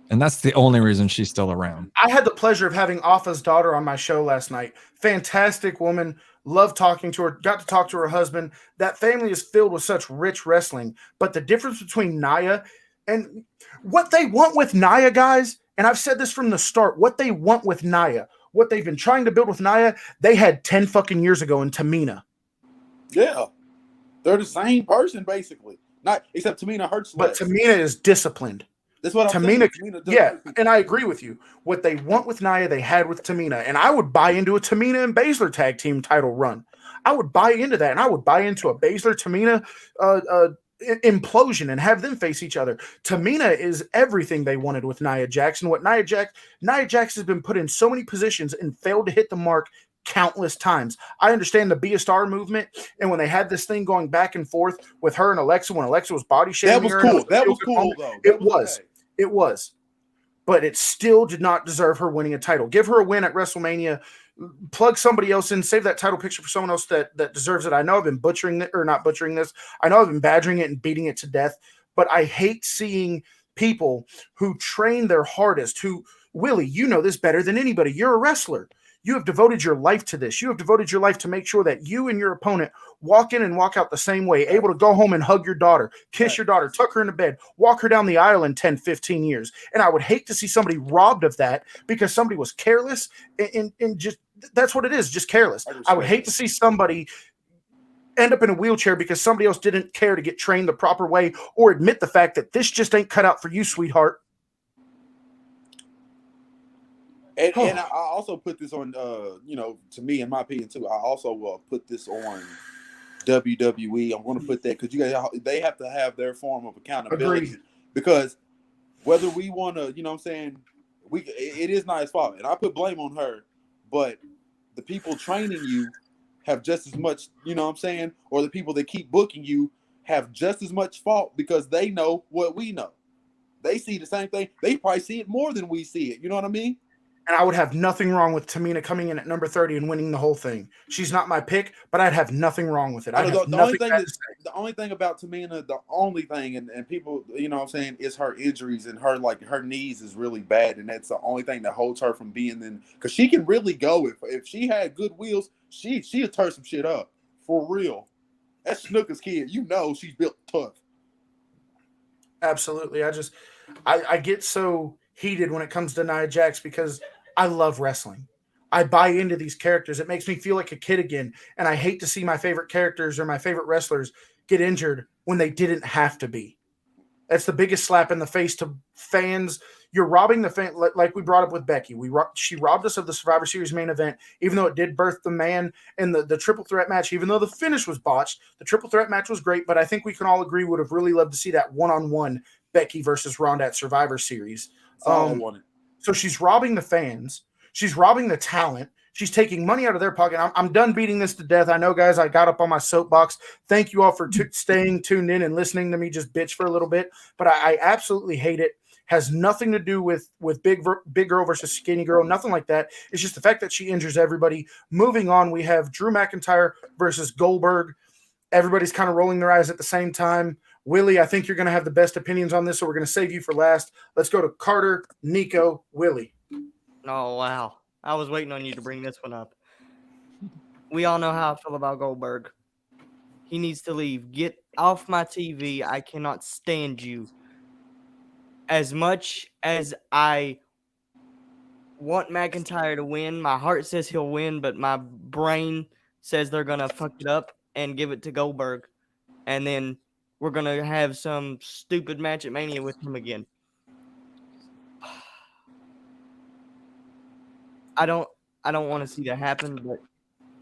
And that's the only reason she's still around. I had the pleasure of having Afa's daughter on my show last night. Fantastic woman. Loved talking to her. Got to talk to her husband. That family is filled with such rich wrestling. But the difference between Nia and what they want with Nia, guys, and I've said this from the start, what they want with Nia, what they've been trying to build with Nia, they had 10 fucking years ago in Tamina. Yeah. They're the same person, basically. Not except Tamina hurts less. But Tamina is disciplined. That's what I'm saying. Tamina yeah, and I agree with you. What they want with Nia, they had with Tamina. And I would buy into a Tamina and Baszler tag team title run. I would buy into that. And I would buy into a Baszler-Tamina implosion and have them face each other. Tamina is everything they wanted with Nia Jax. And what Nia Jax has been put in so many positions and failed to hit the mark countless times. I understand the Be a Star movement, and when they had this thing going back and forth with her and Alexa, when Alexa was body shaming her, cool. That was cool, though. It was, but it still did not deserve her winning a title. Give her a win at WrestleMania. Plug somebody else in. Save that title picture for someone else that deserves it. I know I've been butchering it, or not butchering this. I know I've been badgering it and beating it to death, but I hate seeing people who train their hardest. Who, Willie, you know this better than anybody. You're a wrestler. You have devoted your life to this. You have devoted your life to make sure that you and your opponent walk in and walk out the same way, able to go home and hug your daughter, kiss your daughter, tuck her into bed, walk her down the aisle in 10, 15 years. And I would hate to see somebody robbed of that because somebody was careless and just that's what it is, just careless. I would hate to see somebody end up in a wheelchair because somebody else didn't care to get trained the proper way or admit the fact that this just ain't cut out for you, sweetheart. And I also put this on, to me, in my opinion, too. I also put this on WWE. I'm going to put that because you guys, they have to have their form of accountability. Agreed. Because whether we want to, you know what I'm saying, it is Nia's fault. And I put blame on her, but the people training you have just as much, you know what I'm saying, or the people that keep booking you have just as much fault because they know what we know. They see the same thing. They probably see it more than we see it. You know what I mean? And I would have nothing wrong with Tamina coming in at number 30 and winning the whole thing. She's not my pick, but I'd have nothing wrong with it. The only thing about Tamina, the only thing, and people, you know what I'm saying, is her injuries and her knees is really bad. And that's the only thing that holds her from being in. Because she can really go. If she had good wheels, she'd turn some shit up. For real. That's Snooker's kid. You know she's built tough. Absolutely. I get so heated when it comes to Nia Jax because I love wrestling. I buy into these characters. It makes me feel like a kid again. And I hate to see my favorite characters or my favorite wrestlers get injured when they didn't have to be. That's the biggest slap in the face to fans. You're robbing the fan, like we brought up with Becky. She robbed us of the Survivor Series main event, even though it did birth the man in the triple threat match. Even though the finish was botched, the triple threat match was great. But I think we can all agree would have really loved to see that one-on-one Becky versus Ronda at Survivor Series. That's all I wanted. So she's robbing the fans. She's robbing the talent. She's taking money out of their pocket. I'm done beating this to death. I know, guys, I got up on my soapbox. Thank you all for staying tuned in and listening to me just bitch for a little bit. But I absolutely hate it. Has nothing to do with big girl versus skinny girl. Nothing like that. It's just the fact that she injures everybody. Moving on, we have Drew McIntyre versus Goldberg. Everybody's kind of rolling their eyes at the same time. Willie, I think you're going to have the best opinions on this, so we're going to save you for last. Let's go to Carter, Nico, Willie. Oh, wow. I was waiting on you to bring this one up. We all know how I feel about Goldberg. He needs to leave. Get off my TV. I cannot stand you. As much as I want McIntyre to win, my heart says he'll win, but my brain says they're going to fuck it up and give it to Goldberg. And then we're going to have some stupid match at Mania with him again. I don't want to see that happen, but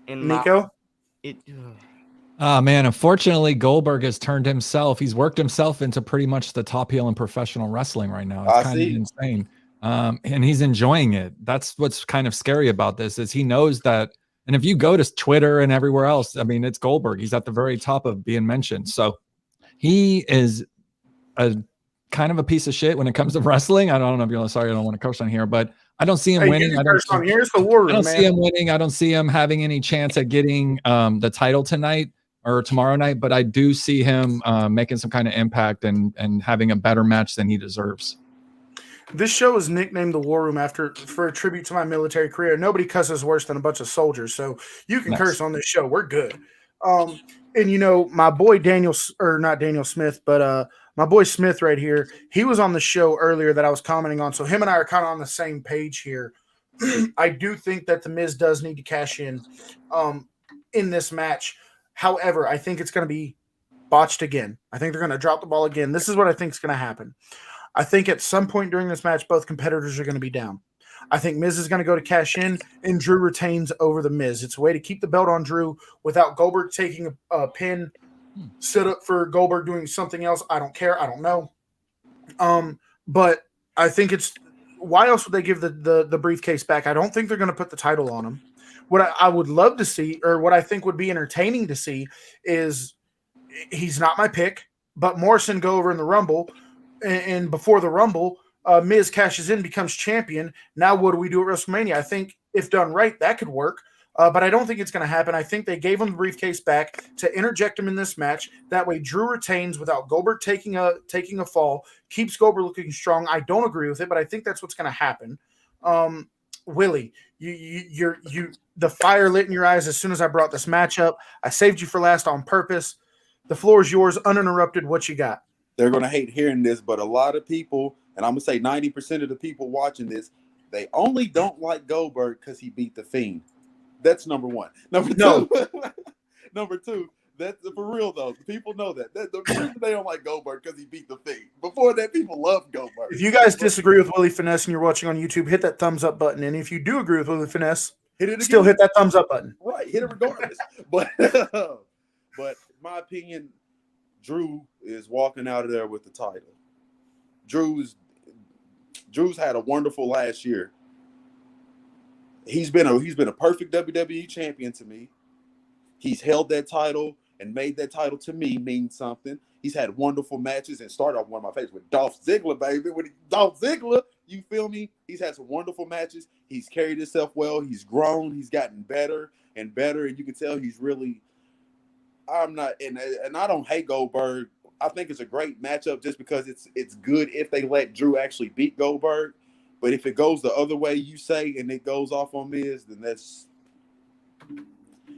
in Nico? Oh, man. Unfortunately, Goldberg has turned himself. He's worked himself into pretty much the top heel in professional wrestling right now. It's kind of insane. And he's enjoying it. That's what's kind of scary about this is he knows that. And if you go to Twitter and everywhere else, I mean, it's Goldberg. He's at the very top of being mentioned. So he is a kind of a piece of shit when it comes to wrestling. I don't know if you're sorry. I don't want to curse on here, but I don't see him winning. I don't see him winning. I don't see him having any chance at getting the title tonight or tomorrow night, but I do see him making some kind of impact and having a better match than he deserves. This show is nicknamed the War Room for a tribute to my military career. Nobody cusses worse than a bunch of soldiers, so you can curse on this show. We're good. And you know, my boy not Daniel Smith, but my boy Smith right here, he was on the show earlier that I was commenting on. So him and I are kind of on the same page here. I do think that The Miz does need to cash in this match. However, I think it's going to be botched again. I think they're going to drop the ball again. This is what I think is going to happen. I think at some point during this match, both competitors are going to be down. I think Miz is going to go to cash in, and Drew retains over The Miz. It's a way to keep the belt on Drew without Goldberg taking a pin, set up for Goldberg doing something else. I don't care. I don't know. But I think it's – why else would they give the briefcase back? I don't think they're going to put the title on him. What I would love to see, or what I think would be entertaining to see, is he's not my pick, but Morrison go over in the Rumble, and before the Rumble – Miz cashes in, becomes champion. Now what do we do at WrestleMania? I think if done right, that could work. But I don't think it's going to happen. I think they gave him the briefcase back to interject him in this match. That way Drew retains without Goldberg taking a fall, keeps Goldberg looking strong. I don't agree with it, but I think that's what's going to happen. Willie, you the fire lit in your eyes as soon as I brought this match up. I saved you for last on purpose. The floor is yours, uninterrupted. What you got? They're going to hate hearing this, but a lot of people, and I'm going to say 90% of the people watching this, they only don't like Goldberg because he beat The Fiend. That's number one. Number two, that's for real, though. People know that. The reason they don't like Goldberg because he beat The Fiend. Before that, people love Goldberg. If you guys disagree with Willie Finesse and you're watching on YouTube, hit that thumbs up button. And if you do agree with Willie Finesse, hit that thumbs up button. Right, hit it regardless. but my opinion, Drew is walking out of there with the title. Drew's had a wonderful last year. He's been a perfect WWE champion to me. He's held that title and made that title to me mean something. He's had wonderful matches and started off one of my favorites with Dolph Ziggler, baby. Dolph Ziggler, you feel me? He's had some wonderful matches. He's carried himself well. He's grown. He's gotten better and better, and you can tell he's really. I'm not, and I don't hate Goldberg. I think it's a great matchup just because it's good if they let Drew actually beat Goldberg. But if it goes the other way you say and it goes off on Miz, then that's.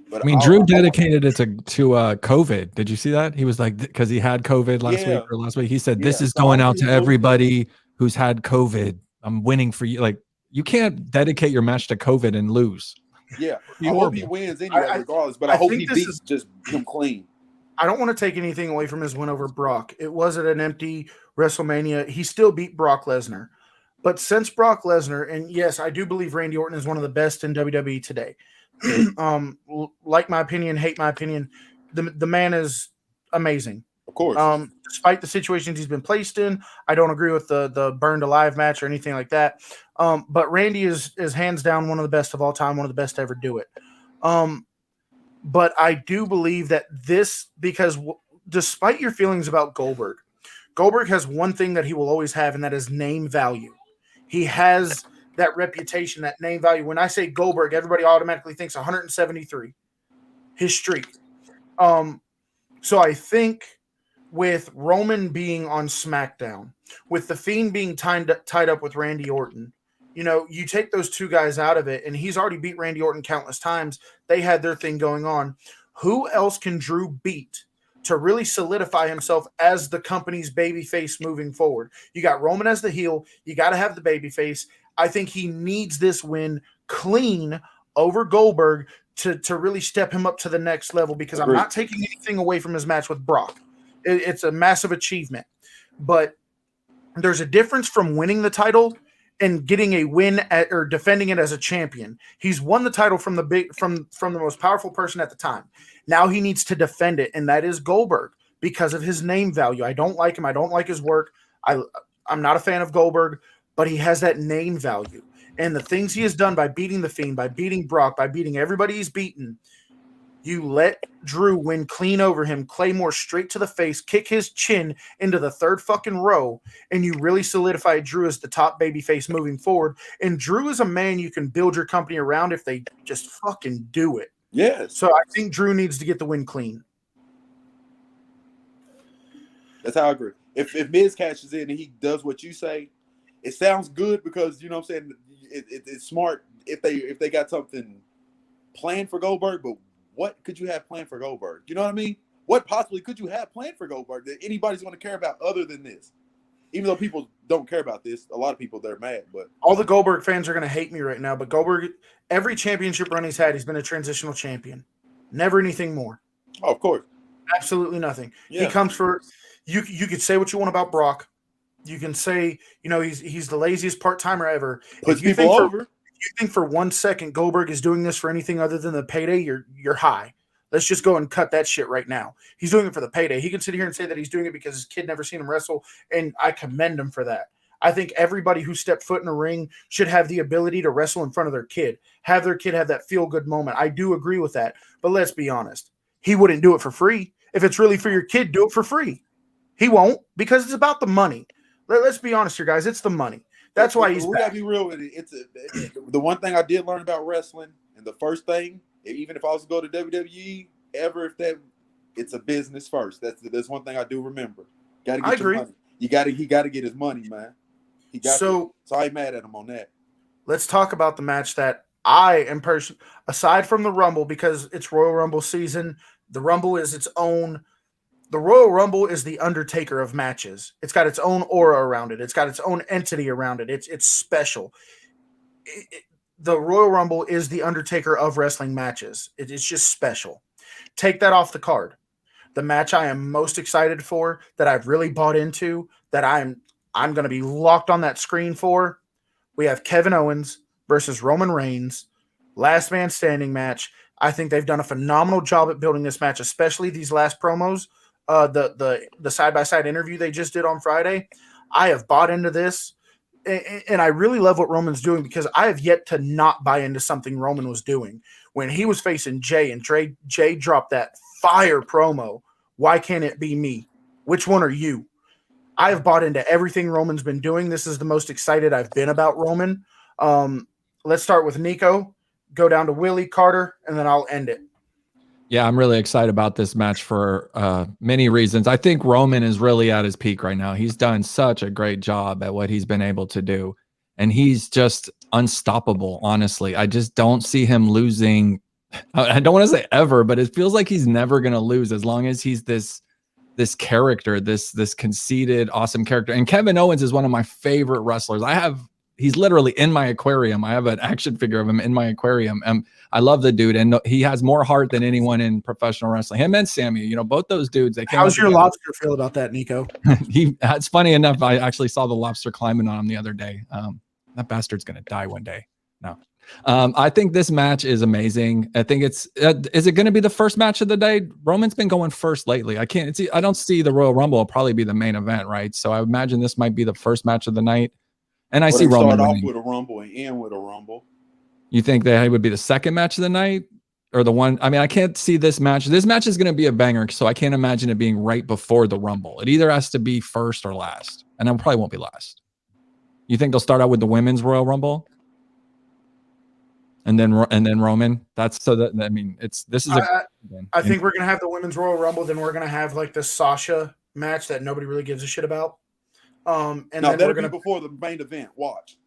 But I mean, Drew dedicated it to COVID. Did you see that? He was like, because he had COVID last week. He said, "This is going out to everybody who's had COVID. I'm winning for you." Like, you can't dedicate your match to COVID and lose. Yeah, I hope he wins anyway, regardless. But I hope he beats just him clean. I don't want to take anything away from his win over Brock. It wasn't an empty WrestleMania. He still beat Brock Lesnar. But since Brock Lesnar, and yes, I do believe Randy Orton is one of the best in WWE today. Like my opinion, hate my opinion, the man is amazing. Of course. Despite the situations he's been placed in, I don't agree with the burned alive match or anything like that. But Randy is hands down one of the best of all time, one of the best to ever do it. But I do believe that because despite your feelings about Goldberg has one thing that he will always have, and that is name value. He has that reputation, that name value. When I say Goldberg, everybody automatically thinks 173, his streak. So I think with Roman being on SmackDown, with The Fiend being tied up with Randy Orton, you take those two guys out of it, and he's already beat Randy Orton countless times. They had their thing going on. Who else can Drew beat to really solidify himself as the company's babyface moving forward? You got Roman as the heel. You got to have the babyface. I think he needs this win clean over Goldberg to really step him up to the next level, because I'm not taking anything away from his match with Brock. It's a massive achievement. But there's a difference from winning the title and getting a win or defending it as a champion. He's won the title from the most powerful person at the time. Now he needs to defend it, and that is Goldberg, because of his name value. I don't like him. I don't like his work. I'm not a fan of Goldberg, but he has that name value. And the things he has done by beating The Fiend, by beating Brock, by beating everybody he's beaten, you let Drew win clean over him, Claymore straight to the face, kick his chin into the third fucking row, and you really solidify Drew as the top babyface moving forward. And Drew is a man you can build your company around if they just fucking do it. Yes. So I think Drew needs to get the win clean. That's how I agree. If Miz catches in and he does what you say, it sounds good, because, you know what I'm saying, it's smart if they got something planned for Goldberg, but what could you have planned for Goldberg? You know what I mean? What possibly could you have planned for Goldberg that anybody's going to care about other than this? Even though people don't care about this, a lot of people, they're mad. But all the Goldberg fans are going to hate me right now, but Goldberg, every championship run he's had, he's been a transitional champion. Never anything more. Oh, of course. Absolutely nothing. Yeah. He comes for you. You could say what you want about Brock. You can say, he's the laziest part-timer ever. Puts people over. If you think for 1 second Goldberg is doing this for anything other than the payday, you're high. Let's just go and cut that shit right now. He's doing it for the payday. He can sit here and say that he's doing it because his kid never seen him wrestle, and I commend him for that. I think everybody who stepped foot in a ring should have the ability to wrestle in front of their kid, have their kid have that feel-good moment. I do agree with that, but let's be honest. He wouldn't do it for free. If it's really for your kid, do it for free. He won't, because it's about the money. Let's be honest here, guys. It's the money. That's why he's. We gotta be real with it. The one thing I did learn about wrestling, and the first thing, even if I was to go to WWE ever, it's a business first. That's one thing I do remember. Got to get your money. He got to get his money, man. So I ain't mad at him on that. Let's talk about the match that I am aside from the Rumble, because it's Royal Rumble season. The Rumble is its own. The Royal Rumble is the Undertaker of matches. It's got its own aura around it. It's got its own entity around it. It's special. The Royal Rumble is the Undertaker of wrestling matches. It's just special. Take that off the card. The match I am most excited for, that I've really bought into, that I'm going to be locked on that screen for, we have Kevin Owens versus Roman Reigns, last man standing match. I think they've done a phenomenal job at building this match, especially these last promos. The side-by-side interview they just did on Friday. I have bought into this, and I really love what Roman's doing, because I have yet to not buy into something Roman was doing. When he was facing Jay and Jay dropped that fire promo, why can't it be me? Which one are you? I have bought into everything Roman's been doing. This is the most excited I've been about Roman. Let's start with Nico, go down to Willie, Carter, and then I'll end it. Yeah, I'm really excited about this match for many reasons. I think Roman is really at his peak right now. He's done such a great job at what he's been able to do. And he's just unstoppable, honestly. I just don't see him losing. I don't want to say ever, but it feels like he's never going to lose as long as he's this character, this conceited, awesome character. And Kevin Owens is one of my favorite wrestlers. he's literally in my aquarium. I have an action figure of him in my aquarium. And I love the dude, and he has more heart than anyone in professional wrestling. Him and Sammy, you know, both those dudes. They came How's your together. lobster feel about that, Nico? It's funny enough. I actually saw the lobster climbing on him the other day. That bastard's gonna die one day. No. I think this match is amazing. I think it's is it going to be the first match of the day? Roman's been going first lately. I don't see the Royal Rumble will probably be the main event, right? So I imagine this might be the first match of the night. And I see Roman start winning. off with a Rumble and end with a Rumble. You think that would be the second match of the night or the one? I mean, I can't see this match. This match is going to be a banger, so I can't imagine it being right before the Rumble. It either has to be first or last, and it probably won't be last. You think they'll start out with the women's Royal Rumble? And then Roman. That's so that I mean, I think we're gonna have the women's Royal Rumble. Then we're gonna have like the Sasha match that nobody really gives a shit about. And no, then that'll be before the main event. Watch,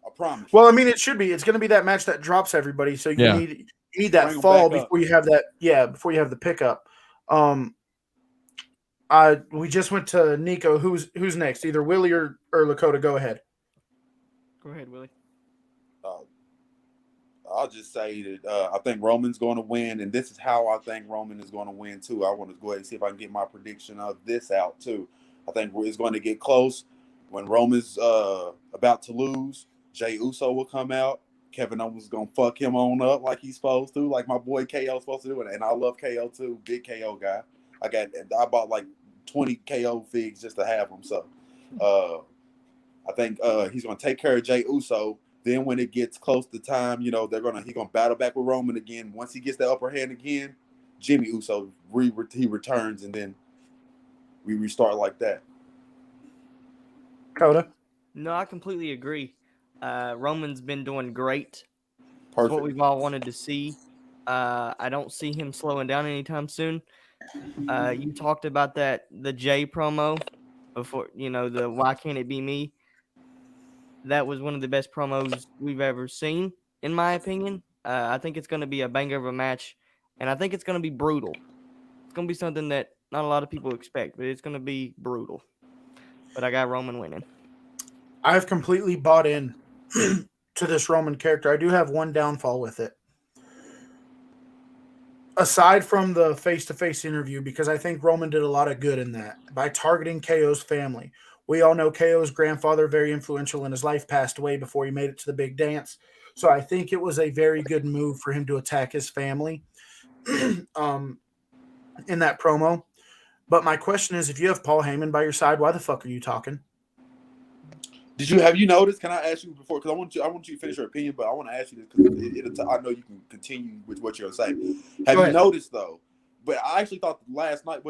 I promise. Well, I mean, it should be. It's gonna be that match that drops everybody. So you need that fall before you have that. Yeah, before you have the pickup. We just went to Nico. Who's next? Either Willie or Lakota. Go ahead. Go ahead, Willie. I'll just say that I think Roman's going to win, and this is how I think Roman is going to win too. I want to go ahead and see if I can get my prediction of this out too. I think it's going to get close. When Roman's about to lose, Jey Uso will come out. Kevin Owens is going to fuck him on up like he's supposed to, like my boy KO is supposed to do. And I love KO too, big KO guy. I bought like 20 KO figs just to have him. So I think he's going to take care of Jey Uso. Then when it gets close to time, you know, he's gonna battle back with Roman again. Once he gets the upper hand again, Jimmy Uso he returns, and then we restart like that. Coda? No, I completely agree. Roman's been doing great. Perfect. That's what we've all wanted to see. I don't see him slowing down anytime soon. You talked about the Jay promo before, you know, the "Why Can't It Be Me?" That was one of the best promos we've ever seen, in my opinion. I think it's going to be a banger of a match, and I think it's going to be brutal. It's going to be something that not a lot of people expect, but it's going to be brutal. But I got Roman winning. I've completely bought in to this Roman character. I do have one downfall with it. Aside from the face-to-face interview, because I think Roman did a lot of good in that by targeting KO's family. We all know KO's grandfather, very influential in his life, passed away before he made it to the big dance. So I think it was a very good move for him to attack his family in that promo. But my question is, if you have Paul Heyman by your side, why the fuck are you talking? Have you noticed? Can I ask you before? Because I want you to finish your opinion, but I want to ask you this because I know you can continue with what you're saying. Have you noticed though? But I actually thought last night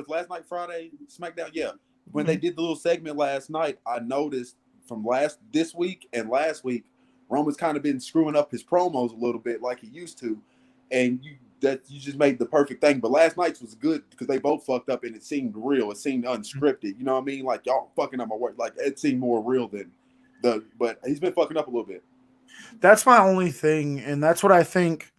Friday SmackDown, yeah. When they did the little segment last night, I noticed from this week and last week, Roman's kind of been screwing up his promos a little bit like he used to, and you just made the perfect thing. But last night's was good because they both fucked up and it seemed real. It seemed unscripted. You know what I mean? Like y'all fucking up my work. Like it seemed more real than but he's been fucking up a little bit. That's my only thing, and that's what I think.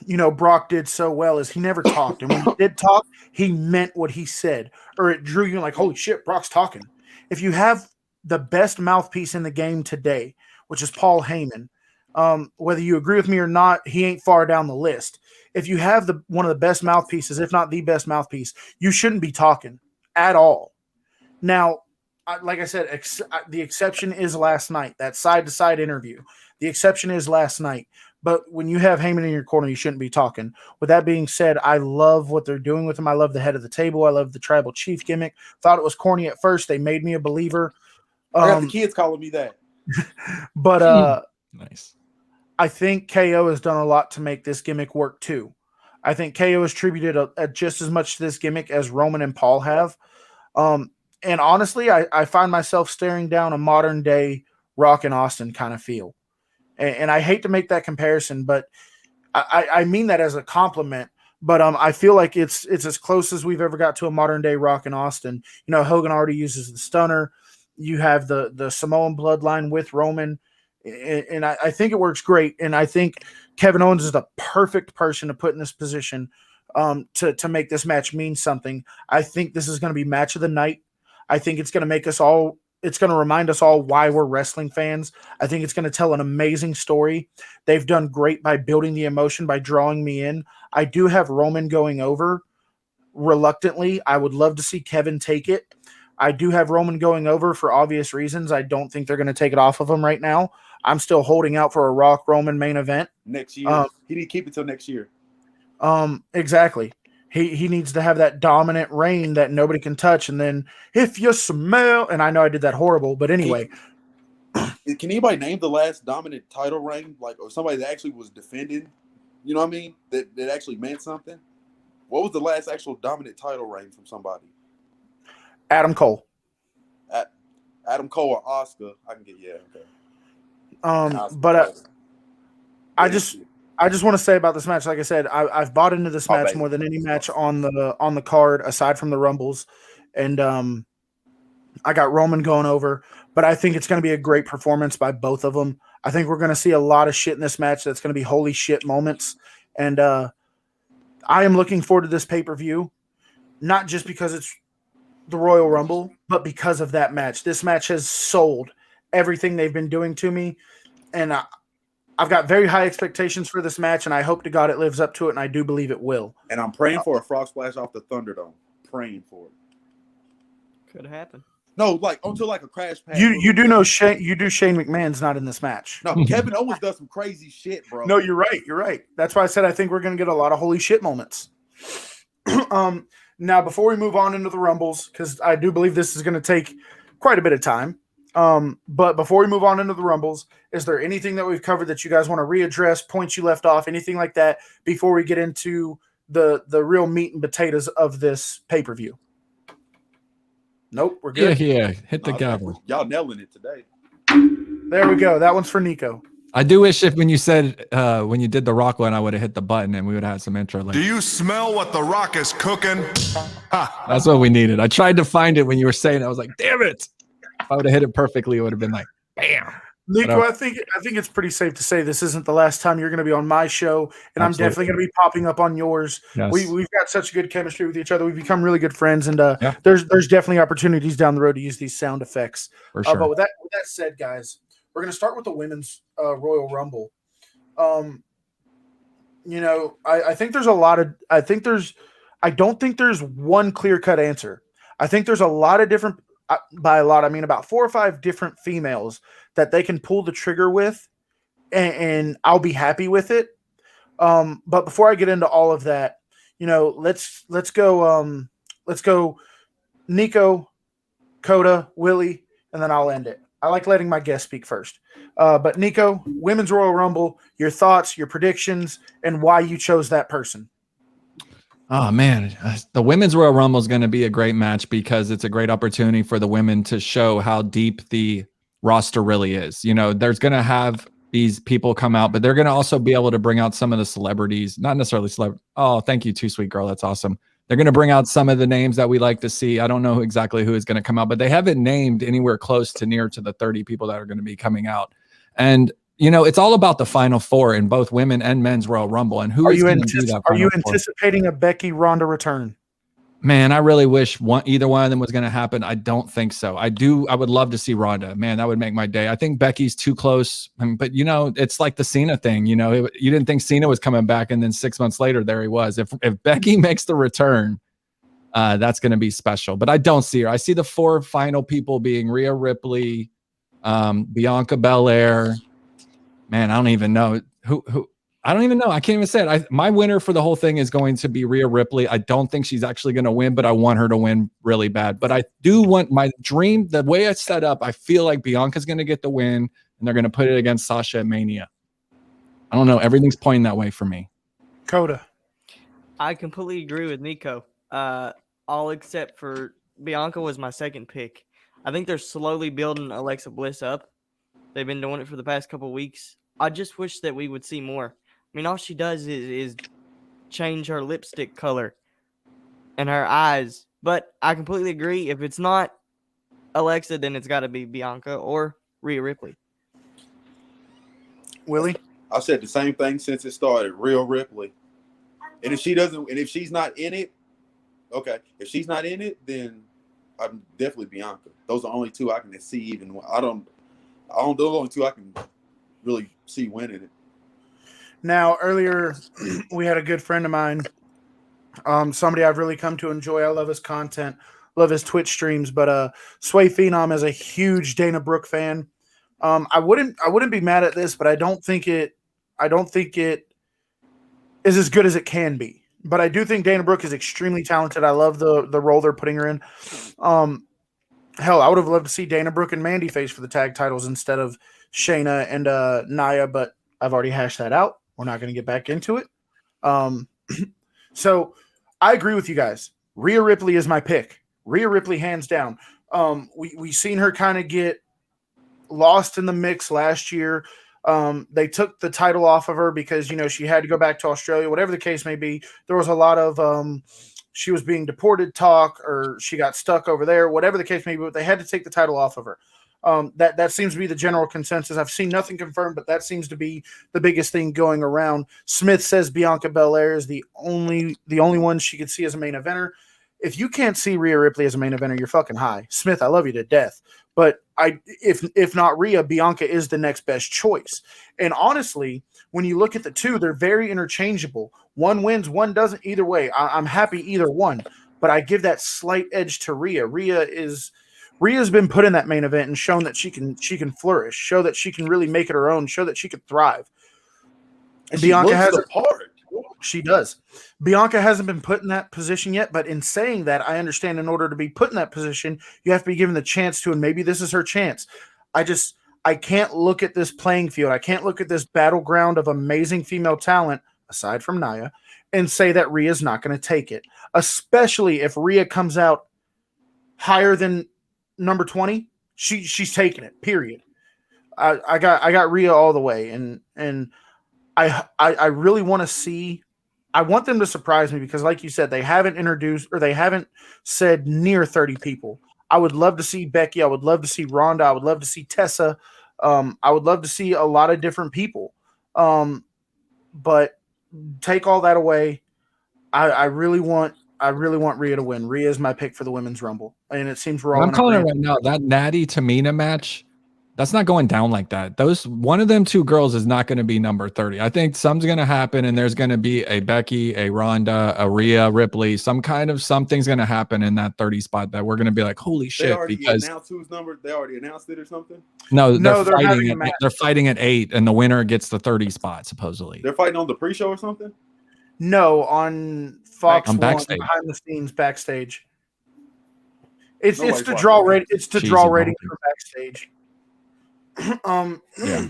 You know, Brock did so well is he never talked. And when he did talk, he meant what he said. Or it drew you like, holy shit, Brock's talking. If you have the best mouthpiece in the game today, which is Paul Heyman, whether you agree with me or not, he ain't far down the list. If you have one of the best mouthpieces, if not the best mouthpiece, you shouldn't be talking at all. Now, like I said, the exception is last night, that side-to-side interview. The exception is last night. But when you have Heyman in your corner, you shouldn't be talking. With that being said, I love what they're doing with him. I love the head of the table. I love the tribal chief gimmick. Thought it was corny at first. They made me a believer. I got the kids calling me that. But nice. I think KO has done a lot to make this gimmick work too. I think KO has contributed just as much to this gimmick as Roman and Paul have. And honestly, I find myself staring down a modern day Rock and Austin kind of feel. And I hate to make that comparison, but I mean that as a compliment. But I feel like it's as close as we've ever got to a modern day Rock and Austin. You know, Hogan already uses the stunner. You have the Samoan bloodline with Roman. And I think it works great. And I think Kevin Owens is the perfect person to put in this position to make this match mean something. I think this is going to be match of the night. I think it's going to make us all it's going to remind us all why we're wrestling fans. I think it's going to tell an amazing story. They've done great by building the emotion, by drawing me in. I do have Roman going over reluctantly. I would love to see Kevin take it. I do have Roman going over for obvious reasons. I don't think they're going to take it off of him right now. I'm still holding out for a Rock Roman main event next year. He need to keep it till next year. Exactly. He needs to have that dominant reign that nobody can touch. And then if you smell, and I know I did that horrible, but anyway. Can anybody name the last dominant title reign? Like, or somebody that actually was defending, you know what I mean? That actually meant something? What was the last actual dominant title reign from somebody? Adam Cole. Adam Cole or Oscar. I can get, yeah. Okay. But I just want to say about this match, like I said, I've bought into this match more than any match on the card aside from the Rumbles, and I got Roman going over, but I think it's going to be a great performance by both of them. I think we're going to see a lot of shit in this match that's going to be holy shit moments, and I am looking forward to this pay-per-view, not just because it's the Royal Rumble, but because of that match. This match has sold everything they've been doing to me, and I've got very high expectations for this match, and I hope to God it lives up to it, and I do believe it will. And I'm praying for a frog splash off the Thunderdome. Praying for it. Could happen. No, like until like a crash pad. You do know Shane McMahon's not in this match. No, Kevin Owens does some crazy shit, bro. No, you're right. You're right. That's why I said I think we're going to get a lot of holy shit moments. Now, before we move on into the Rumbles, because I do believe this is going to take quite a bit of time. But before we move on into the Rumbles, is there anything that we've covered that you guys want to readdress, points you left off, anything like that before we get into the real meat and potatoes of this pay-per-view? Nope, we're good. Yeah. Hit the gavel. Y'all nailing it today. There we go. That one's for Nico. I do wish if when you said when you did the Rock one, I would have hit the button and we would have had some intro. Do you smell what the Rock is cooking? That's what we needed. I tried to find it when you were saying it. I was like, damn it. If I would have hit it perfectly, it would have been like, bam. Nico, I think it's pretty safe to say this isn't the last time you're going to be on my show, and I'm definitely going to be popping up on yours. Yes. We've got such good chemistry with each other. We've become really good friends, and there's definitely opportunities down the road to use these sound effects. For sure. But with that said, guys, we're going to start with the women's Royal Rumble. I think there's a lot of – I don't think there's one clear-cut answer. I think there's a lot of different – by a lot, I mean about 4 or 5 different females that they can pull the trigger with, and I'll be happy with it. But before I get into all of that, let's go Nico, Coda, Willie, and then I'll end it. I like letting my guests speak first. But Nico, Women's Royal Rumble, your thoughts, your predictions, and why you chose that person. Oh, man. The Women's Royal Rumble is going to be a great match because it's a great opportunity for the women to show how deep the roster really is. There's going to have these people come out, but they're going to also be able to bring out some of the celebrities, not necessarily celebrities. Oh, thank you, Too Sweet Girl. That's awesome. They're going to bring out some of the names that we like to see. I don't know exactly who is going to come out, but they haven't named anywhere close to near to the 30 people that are going to be coming out. And it's all about the Final Four in both women and men's Royal Rumble. And who is going to do that? Are you anticipating a Becky Ronda return? Man, I really wish either one of them was going to happen. I don't think so. I would love to see Ronda. Man, that would make my day. I think Becky's too close. But, it's like the Cena thing. You didn't think Cena was coming back, and then 6 months later, there he was. If Becky makes the return, that's going to be special. But I don't see her. I see the 4 final people being Rhea Ripley, Bianca Belair. Man, I don't even know who. I don't even know. I can't even say it. My winner for the whole thing is going to be Rhea Ripley. I don't think she's actually going to win, but I want her to win really bad. But I do want my dream, the way it's set up, I feel like Bianca's going to get the win, and they're going to put it against Sasha at Mania. I don't know. Everything's pointing that way for me. Coda. I completely agree with Nico. All except for Bianca was my second pick. I think they're slowly building Alexa Bliss up. They've been doing it for the past couple of weeks. I just wish that we would see more. I mean, all she does is change her lipstick color and her eyes. But I completely agree. If it's not Alexa, then it's got to be Bianca or Rhea Ripley. Willie? I've said the same thing since it started. Rhea Ripley. And if she's not in it, okay. If she's not in it, then I'm definitely Bianca. Those are the only two I can see. Even I don't. Those are the only two I can really see winning it. Now, earlier we had a good friend of mine, somebody I've really come to enjoy. I love his content, love his Twitch streams, but Sway Phenom is a huge Dana Brooke fan. I wouldn't be mad at this, but I don't think it is as good as it can be. But I do think Dana Brooke is extremely talented. I love the role they're putting her in. Hell, I would have loved to see Dana Brooke and Mandy face for the tag titles instead of Shayna and Nia, but I've already hashed that out. We're not going to get back into it. So I agree with you guys. Rhea Ripley is my pick. Rhea Ripley, hands down. We seen her kind of get lost in the mix last year. They took the title off of her because, she had to go back to Australia, whatever the case may be. There was a lot of she was being deported talk, or she got stuck over there, whatever the case may be, but they had to take the title off of her. That seems to be the general consensus. I've seen nothing confirmed, but that seems to be the biggest thing going around. Smith says Bianca Belair is the only one she could see as a main eventer. If you can't see Rhea Ripley as a main eventer, you're fucking high. Smith, I love you to death. But if not Rhea, Bianca is the next best choice. And honestly, when you look at the two, they're very interchangeable. One wins, one doesn't. Either way, I'm happy either one. But I give that slight edge to Rhea. Rhea's been put in that main event and shown that she can flourish, show that she can really make it her own, show that she could thrive. And Bianca has the part. She does. Bianca hasn't been put in that position yet, but in saying that, I understand in order to be put in that position, you have to be given the chance to, and maybe this is her chance. I can't look at this playing field. I can't look at this battleground of amazing female talent, aside from Nia, and say that Rhea's not going to take it, especially if Rhea comes out higher than number 20. She's taking it, period. I got Rhea all the way, and I really want to see. I want them to surprise me because, like you said, they haven't introduced, or they haven't said near 30 people. I would love to see Becky. I would love to see Ronda. I would love to see Tessa. I would love to see a lot of different people. But take all that away. I really want Rhea to win. Rhea is my pick for the Women's Rumble, and it seems we're all. I'm calling it right now. That Natty Tamina match, that's not going down like that. One of them two girls is not going to be number 30. I think something's going to happen, and there's going to be a Becky, a Ronda, a Rhea Ripley. Something's going to happen in that 30 spot that we're going to be like, holy shit! They already because announced whose number. They already announced it or something. No, they're they're fighting at 8, and the winner gets the 30 spot supposedly. They're fighting on the pre-show or something. No, on Fox On 1, backstage. behind the scenes, backstage. It's Nobody's to watching draw that. rating. It's to Cheesy draw ratings monkey. for backstage. Yeah.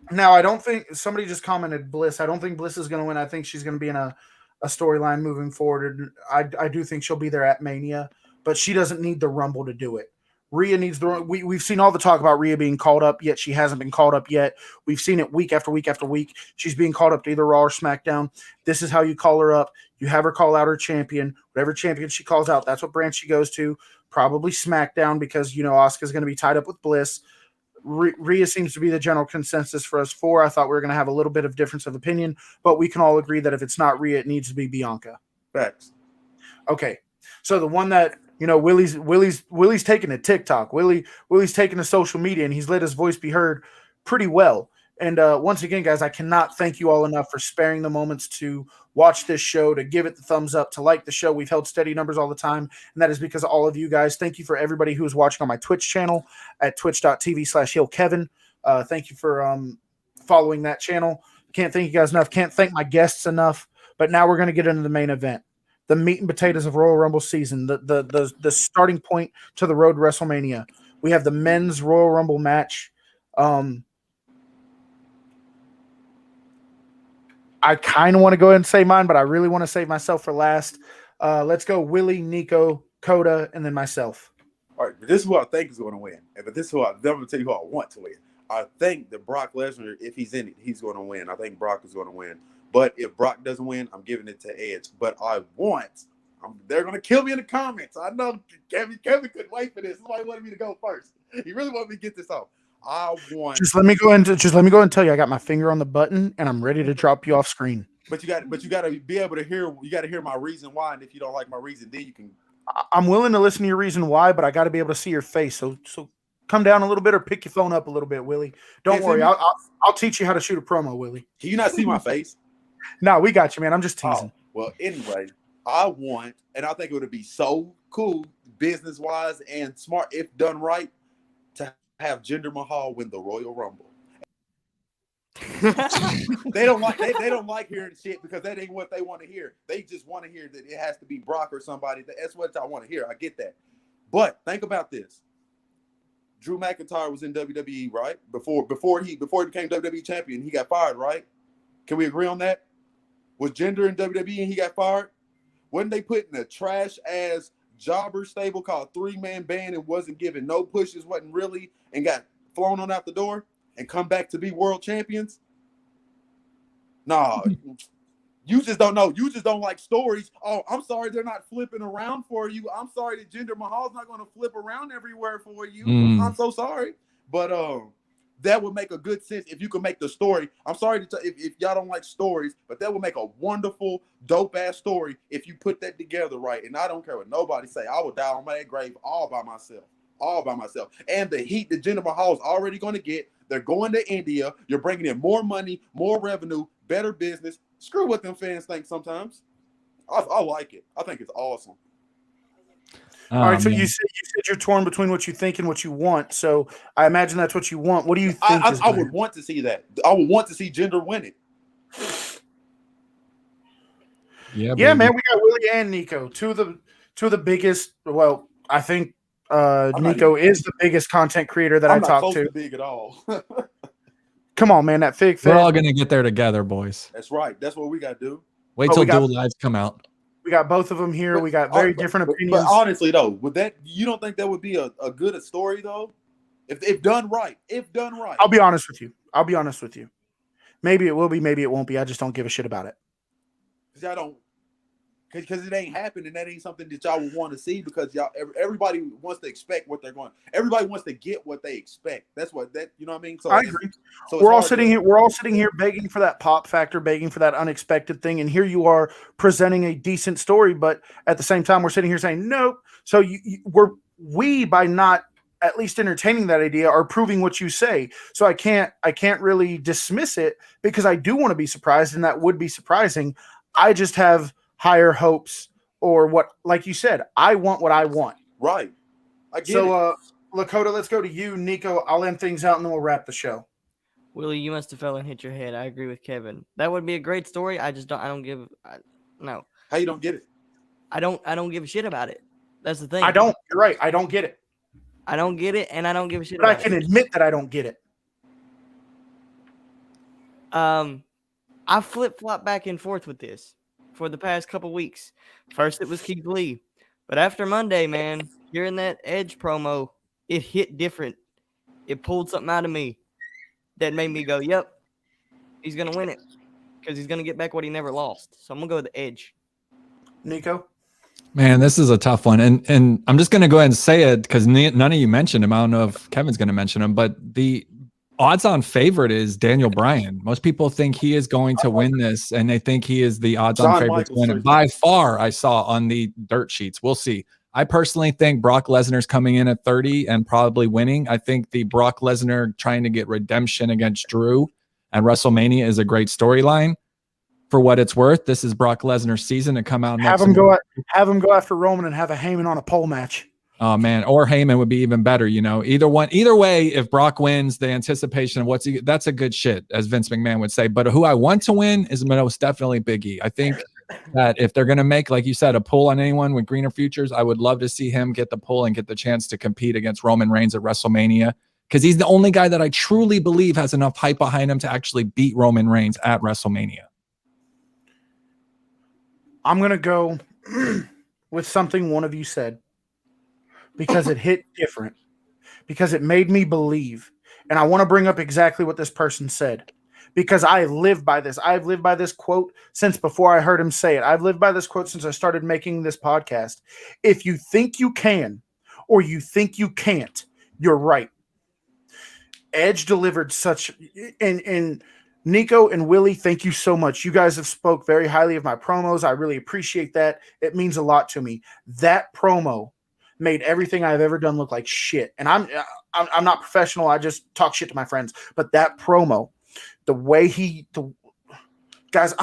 Now, I don't think somebody just commented Bliss. I don't think Bliss is going to win. I think she's going to be in a storyline moving forward. I do think she'll be there at Mania, but she doesn't need the Rumble to do it. Rhea needs the. We've seen all the talk about Rhea being called up, yet she hasn't been called up yet. We've seen it week after week after week. She's being called up to either Raw or SmackDown. This is how you call her up. You have her call out her champion. Whatever champion she calls out, that's what brand she goes to. Probably SmackDown because Asuka's going to be tied up with Bliss. Rhea seems to be the general consensus for us four. I thought we were going to have a little bit of difference of opinion, but we can all agree that if it's not Rhea, it needs to be Bianca. Facts. Okay, so the one that Willie's taking to TikTok. Willie's taking to social media, and he's let his voice be heard pretty well. And once again, guys, I cannot thank you all enough for sparing the moments to watch this show, to give it the thumbs up, to like the show. We've held steady numbers all the time, and that is because of all of you guys. Thank you for everybody who is watching on my Twitch channel at twitch.tv/HillKevin. Thank you for following that channel. Can't thank you guys enough. Can't thank my guests enough. But now we're going to get into the main event, the meat and potatoes of Royal Rumble season, the starting point to the road to WrestleMania. We have the men's Royal Rumble match. I kind of want to go ahead and say mine, but I really want to save myself for last. Let's go Willie, Nico, Coda, and then myself. All right, but this is who I think is going to win. But this is who I'm going to tell you who I want to win. I think that Brock Lesnar, if he's in it, he's going to win. I think Brock is going to win. But if Brock doesn't win, I'm giving it to Edge. But they're going to kill me in the comments. I know Kevin couldn't wait for this. Somebody wanted me to go first. He really wanted me to get this off. Just let me go and tell you, I got my finger on the button and I'm ready to drop you off screen. But you got to be able to hear. You got to hear my reason why, and if you don't like my reason, then you can I'm willing to listen to your reason why, but I got to be able to see your face. So come down a little bit or pick your phone up a little bit, Willie. Don't Hey, worry. Timmy. I'll teach you how to shoot a promo, Willie. Can you not see my face? No, we got you, man. I'm just teasing. Oh, well, anyway, I want, and I think it would be so cool, business wise and smart, if done right, to have Jinder Mahal win the Royal Rumble. They don't like hearing shit because that ain't what they want to hear. They just want to hear that it has to be Brock or somebody. That's what I want to hear. I get that. But think about this. Drew McIntyre was in WWE, right? Before he became WWE champion, he got fired, right? Can we agree on that? Was Jinder in WWE and he got fired? Wasn't they put in a trash ass jobber stable called 3-Man Band and wasn't given no pushes, wasn't really, and got flown on out the door and come back to be world champions? Nah, you just don't know. You just don't like stories. Oh, I'm sorry they're not flipping around for you. I'm sorry that Jinder Mahal's not going to flip around everywhere for you. I'm so sorry. But that would make a good sense if you could make the story. I'm sorry if y'all don't like stories, but that would make a wonderful, dope-ass story if you put that together right. And I don't care what nobody say. I will die on my grave all by myself. All by myself. And the heat that Jinder Mahal is already going to get, they're going to India. You're bringing in more money, more revenue, better business. Screw what them fans think sometimes. I like it. I think it's awesome. All right, so you said you're torn between what you think and what you want. So I imagine that's what you want. What do you think? I would want to see that. I would want to see Jinder win it. Yeah, man. We got Willie and Nico, two of the biggest. Well, I think Nico is the biggest content creator that I talk to. Big at all. Come on, man. That fig. We're all gonna get there together, boys. That's right. That's what we got to do. Wait till Dual Lives come out. We got both of them here. We got very different opinions. But honestly, though, you don't think that would be a good story though? If done right. I'll be honest with you. Maybe it will be, maybe it won't be. I just don't give a shit about it. Because it ain't happened, and that ain't something that y'all would want to see because everybody wants to expect what they're going. Everybody wants to get what they expect. That's what you know what I mean? So I agree. So we're all sitting here begging for that pop factor, begging for that unexpected thing, and here you are presenting a decent story, but at the same time we're sitting here saying nope. So we by not at least entertaining that idea are proving what you say. So I can't really dismiss it because I do want to be surprised, and that would be surprising. I just have higher hopes, or what, like you said, I want what I want. Right. I get it. Lakota, let's go to you. Nico, I'll end things out and then we'll wrap the show. Willie, you must have fell and hit your head. I agree with Kevin. That would be a great story. I just no. How you don't get it? I don't give a shit about it. That's the thing. You're right. I don't get it. I don't get it, and I don't give a shit but about I can admit that I don't get it. I flip-flop back and forth with this for the past couple weeks. First, it was Keith Lee. But after Monday, man, hearing that Edge promo, it hit different. It pulled something out of me that made me go, yep, he's going to win it because he's going to get back what he never lost. So I'm going to go with the Edge. Nico? Man, this is a tough one. And I'm just going to go ahead and say it because none of you mentioned him. I don't know if Kevin's going to mention him, but the odds-on favorite is Daniel Bryan. Most people think he is going to win this, and they think he is the odds-on favorite to win it. By far, I saw on the dirt sheets. We'll see. I personally think Brock Lesnar's coming in at 30 and probably winning. I think the Brock Lesnar trying to get redemption against Drew at WrestleMania is a great storyline. For what it's worth, this is Brock Lesnar's season to come out next. Have him go after Roman and have a Heyman on a pole match. Oh man, or Heyman would be even better, you know. Either way, if Brock wins, the anticipation of that's a good shit, as Vince McMahon would say. But who I want to win is most definitely Big E. I think that if they're gonna make, like you said, a pull on anyone with greener futures, I would love to see him get the pull and get the chance to compete against Roman Reigns at WrestleMania, because he's the only guy that I truly believe has enough hype behind him to actually beat Roman Reigns at WrestleMania. I'm gonna go with something one of you said, because it hit different, because it made me believe. And I want to bring up exactly what this person said, because I live by this. I've lived by this quote since before I heard him say it. I've lived by this quote since I started making this podcast. If you think you can, or you think you can't, you're right. Edge delivered such, and Nico and Willie, thank you so much. You guys have spoke very highly of my promos. I really appreciate that. It means a lot to me. That promo made everything I've ever done look like shit. And I'm not professional. I just talk shit to my friends. But that promo, the way guys,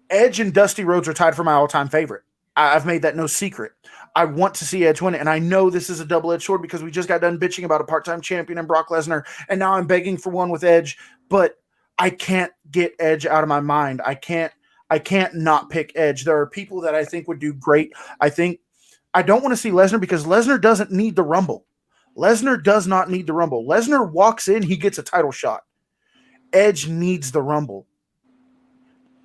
Edge and Dusty Rhodes are tied for my all-time favorite. I've made that no secret. I want to see Edge win it, and I know this is a double-edged sword because we just got done bitching about a part-time champion and Brock Lesnar, and now I'm begging for one with Edge, but I can't get Edge out of my mind. I can't not pick Edge. There are people that I think would do great. I don't want to see Lesnar because Lesnar doesn't need the Rumble. Lesnar does not need the Rumble. Lesnar walks in, he gets a title shot. Edge needs the Rumble.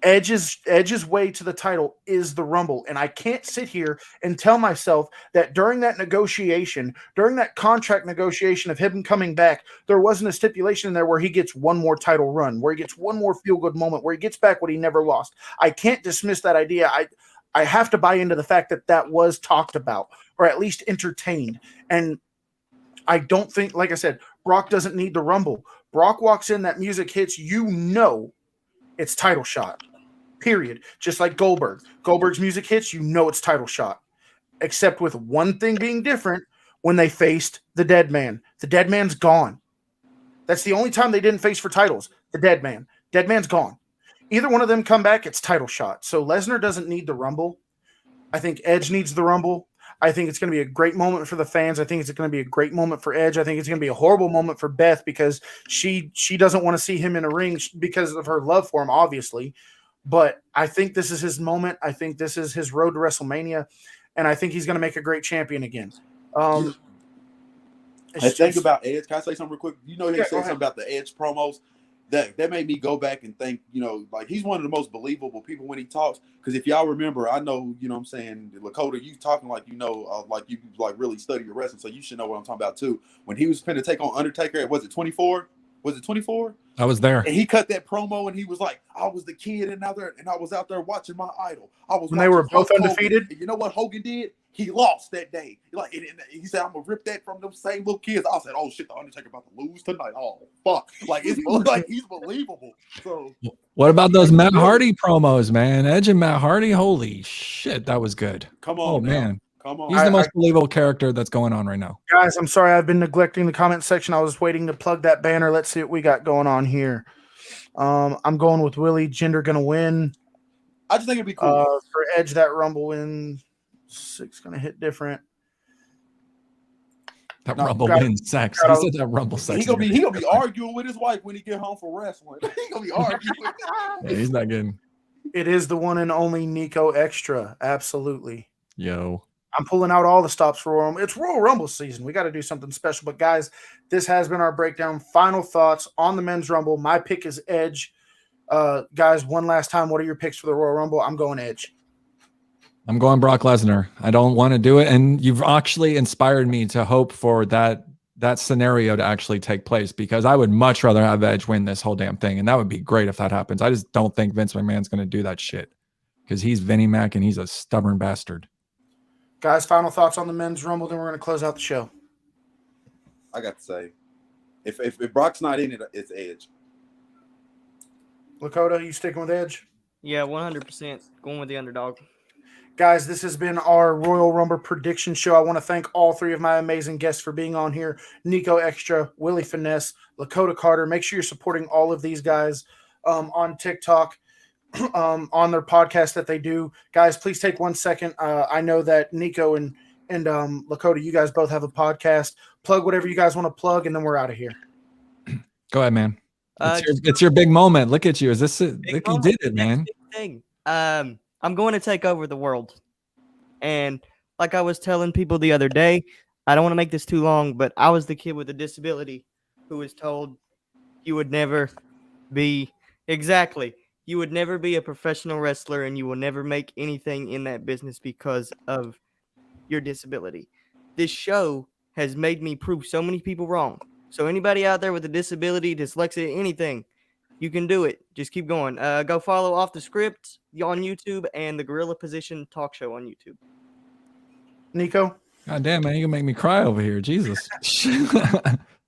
Edge's way to the title is the Rumble. And I can't sit here and tell myself that during that negotiation, during that contract negotiation of him coming back, there wasn't a stipulation in there where he gets one more title run, where he gets one more feel-good moment, where he gets back what he never lost. I can't dismiss that idea. I have to buy into the fact that that was talked about, or at least entertained. And I don't think, like I said, Brock doesn't need the Rumble. Brock walks in, that music hits, it's title shot. Period. Just like Goldberg. Goldberg's music hits, it's title shot. Except with one thing being different, when they faced the Dead Man. The Dead Man's gone. That's the only time they didn't face for titles. The Dead Man. Dead Man's gone. Either one of them come back, it's title shot. So Lesnar doesn't need the Rumble. I think Edge needs the Rumble. I think it's going to be a great moment for the fans. I think it's going to be a great moment for Edge. I think it's going to be a horrible moment for Beth because she doesn't want to see him in a ring because of her love for him, obviously. But I think this is his moment. I think this is his road to WrestleMania, and I think he's going to make a great champion again. Think about Edge. Can I say something real quick? He said something about the Edge promos. That made me go back and think, like he's one of the most believable people when he talks. Because if y'all remember, I know, what I'm saying, Lakota, you talking like like you like really study your wrestling, so you should know what I'm talking about too. When he was finna take on Undertaker, was it 24? Was it 24? I was there. And he cut that promo and he was like, I was the kid and I was out there watching my idol. When they were both undefeated. And you know what Hogan did? He lost that day. Like, and he said, I'm gonna rip that from them same little kids. I said, oh shit, the Undertaker about to lose tonight. Oh fuck. Like it's like he's believable. So what about those Matt Hardy promos, man? Edge and Matt Hardy, holy shit, that was good. Come on, man. Come on. He's the most believable character that's going on right now. Guys, I'm sorry I've been neglecting the comment section. I was waiting to plug that banner. Let's see what we got going on here. I'm going with Willie. Jinder going to win. I just think it'd be cool. For Edge, that Rumble win. 6 going to hit different. Rumble wins sex. He said that Rumble sex. He gonna be arguing with his wife when he get home from wrestling. He gonna be arguing. Yeah, he's not getting. It is the one and only Nico Extra. Absolutely. Yo. I'm pulling out all the stops for Royal Rumble. It's Royal Rumble season. We got to do something special. But, guys, this has been our breakdown. Final thoughts on the Men's Rumble. My pick is Edge. Guys, one last time, what are your picks for the Royal Rumble? I'm going Edge. I'm going Brock Lesnar. I don't want to do it. And you've actually inspired me to hope for that scenario to actually take place because I would much rather have Edge win this whole damn thing. And that would be great if that happens. I just don't think Vince McMahon's going to do that shit because he's Vinnie Mac and he's a stubborn bastard. Guys, final thoughts on the Men's Rumble, then we're going to close out the show. I got to say, if Brock's not in it, it's Edge. Lakota, you sticking with Edge? Yeah, 100% going with the underdog. Guys, this has been our Royal Rumble prediction show. I want to thank all 3 of my amazing guests for being on here. Nico Extra, Willie Finesse, Lakota Carter. Make sure you're supporting all of these guys on TikTok. On their podcast that they do. Guys, please take 1 second. I know that Nico and Lakota, you guys both have a podcast. Plug whatever you guys want to plug, and then we're out of here. Go ahead, man. It's your big moment. Look at you. Is this it? Look, you did it, man. Thing. I'm going to take over the world. And like I was telling people the other day, I don't want to make this too long, but I was the kid with a disability who was told you would never be you would never be a professional wrestler and you will never make anything in that business because of your disability. This show has made me prove so many people wrong. So anybody out there with a disability, dyslexia, anything, you can do it. Just keep going. Go follow Off the Script on YouTube and the Gorilla Position Talk Show on YouTube. Nico? God damn, man, you can make me cry over here. Jesus.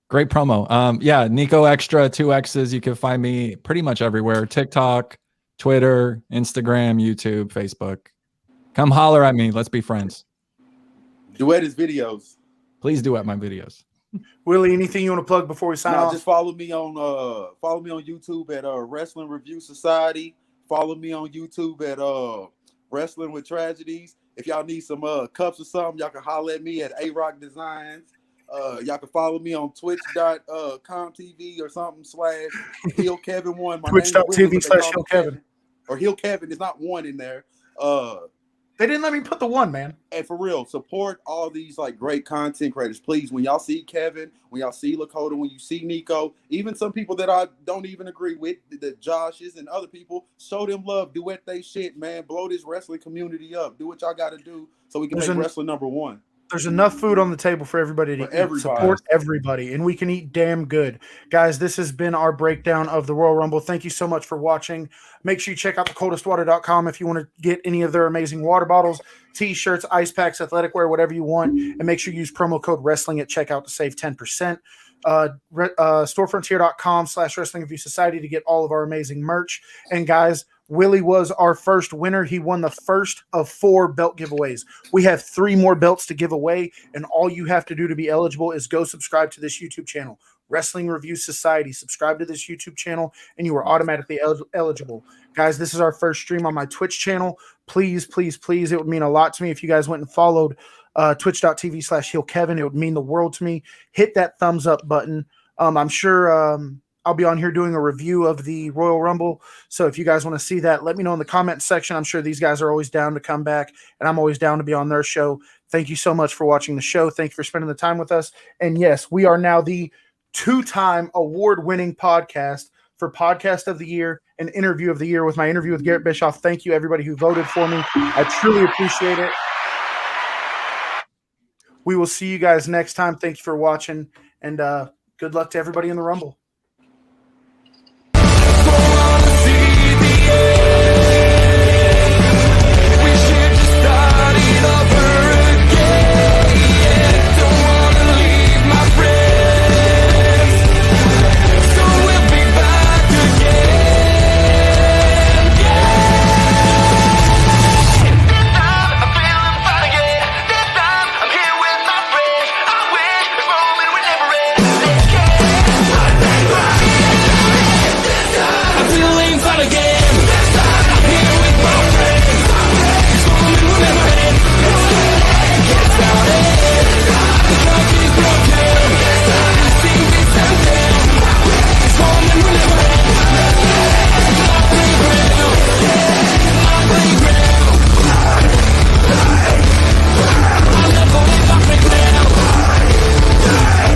Great promo. Yeah, Nico Extra, 2 X's. You can find me pretty much everywhere. TikTok, Twitter, Instagram, YouTube, Facebook. Come holler at me. Let's be friends. Duet his videos. Please do at my videos. Willie, anything you want to plug before we sign off? Just follow me on YouTube at Wrestling Review Society. Follow me on YouTube at Wrestling with Tragedies. If y'all need some cups or something, y'all can holler at me at A-Rock Designs. Y'all can follow me on twitch.com/TV or something /Hill Kevin 1. Twitch.tv/Hill Kevin. Or Hill Kevin. There's not one in there. They didn't let me put the 1, man. And for real, support all these like great content creators. Please, when y'all see Kevin, when y'all see Lakota, when you see Nico, even some people that I don't even agree with, the Joshes and other people, show them love. Duet they shit, man. Blow this wrestling community up. Do what y'all got to do so we can make wrestling #1. There's enough food on the table for everybody to eat. Support everybody, and we can eat damn good. Guys, this has been our breakdown of the Royal Rumble. Thank you so much for watching. Make sure you check out thecoldestwater.com if you want to get any of their amazing water bottles, T-shirts, ice packs, athletic wear, whatever you want. And make sure you use promo code wrestling at checkout to save 10%. Storefrontier.com/Wrestling Review Society to get all of our amazing merch. And guys, Willie was our first winner. He won the first of 4 belt giveaways. We have 3 more belts to give away, and all you have to do to be eligible is go subscribe to this YouTube channel, Wrestling Review Society. Subscribe to this YouTube channel, and you are automatically eligible. Guys, this is our first stream on my Twitch channel. Please, please, please, it would mean a lot to me if you guys went and followed twitch.tv/Hill Kevin. It would mean the world to me. Hit that thumbs up button. I'm sure I'll be on here doing a review of the Royal Rumble. So if you guys want to see that, let me know in the comment section. I'm sure these guys are always down to come back, and I'm always down to be on their show. Thank you so much for watching the show. Thank you for spending the time with us. And yes, we are now the 2-time award-winning podcast for Podcast of the Year and Interview of the Year with my interview with Garrett Bischoff. Thank you, everybody who voted for me. I truly appreciate it. We will see you guys next time. Thank you for watching, and good luck to everybody in the Rumble.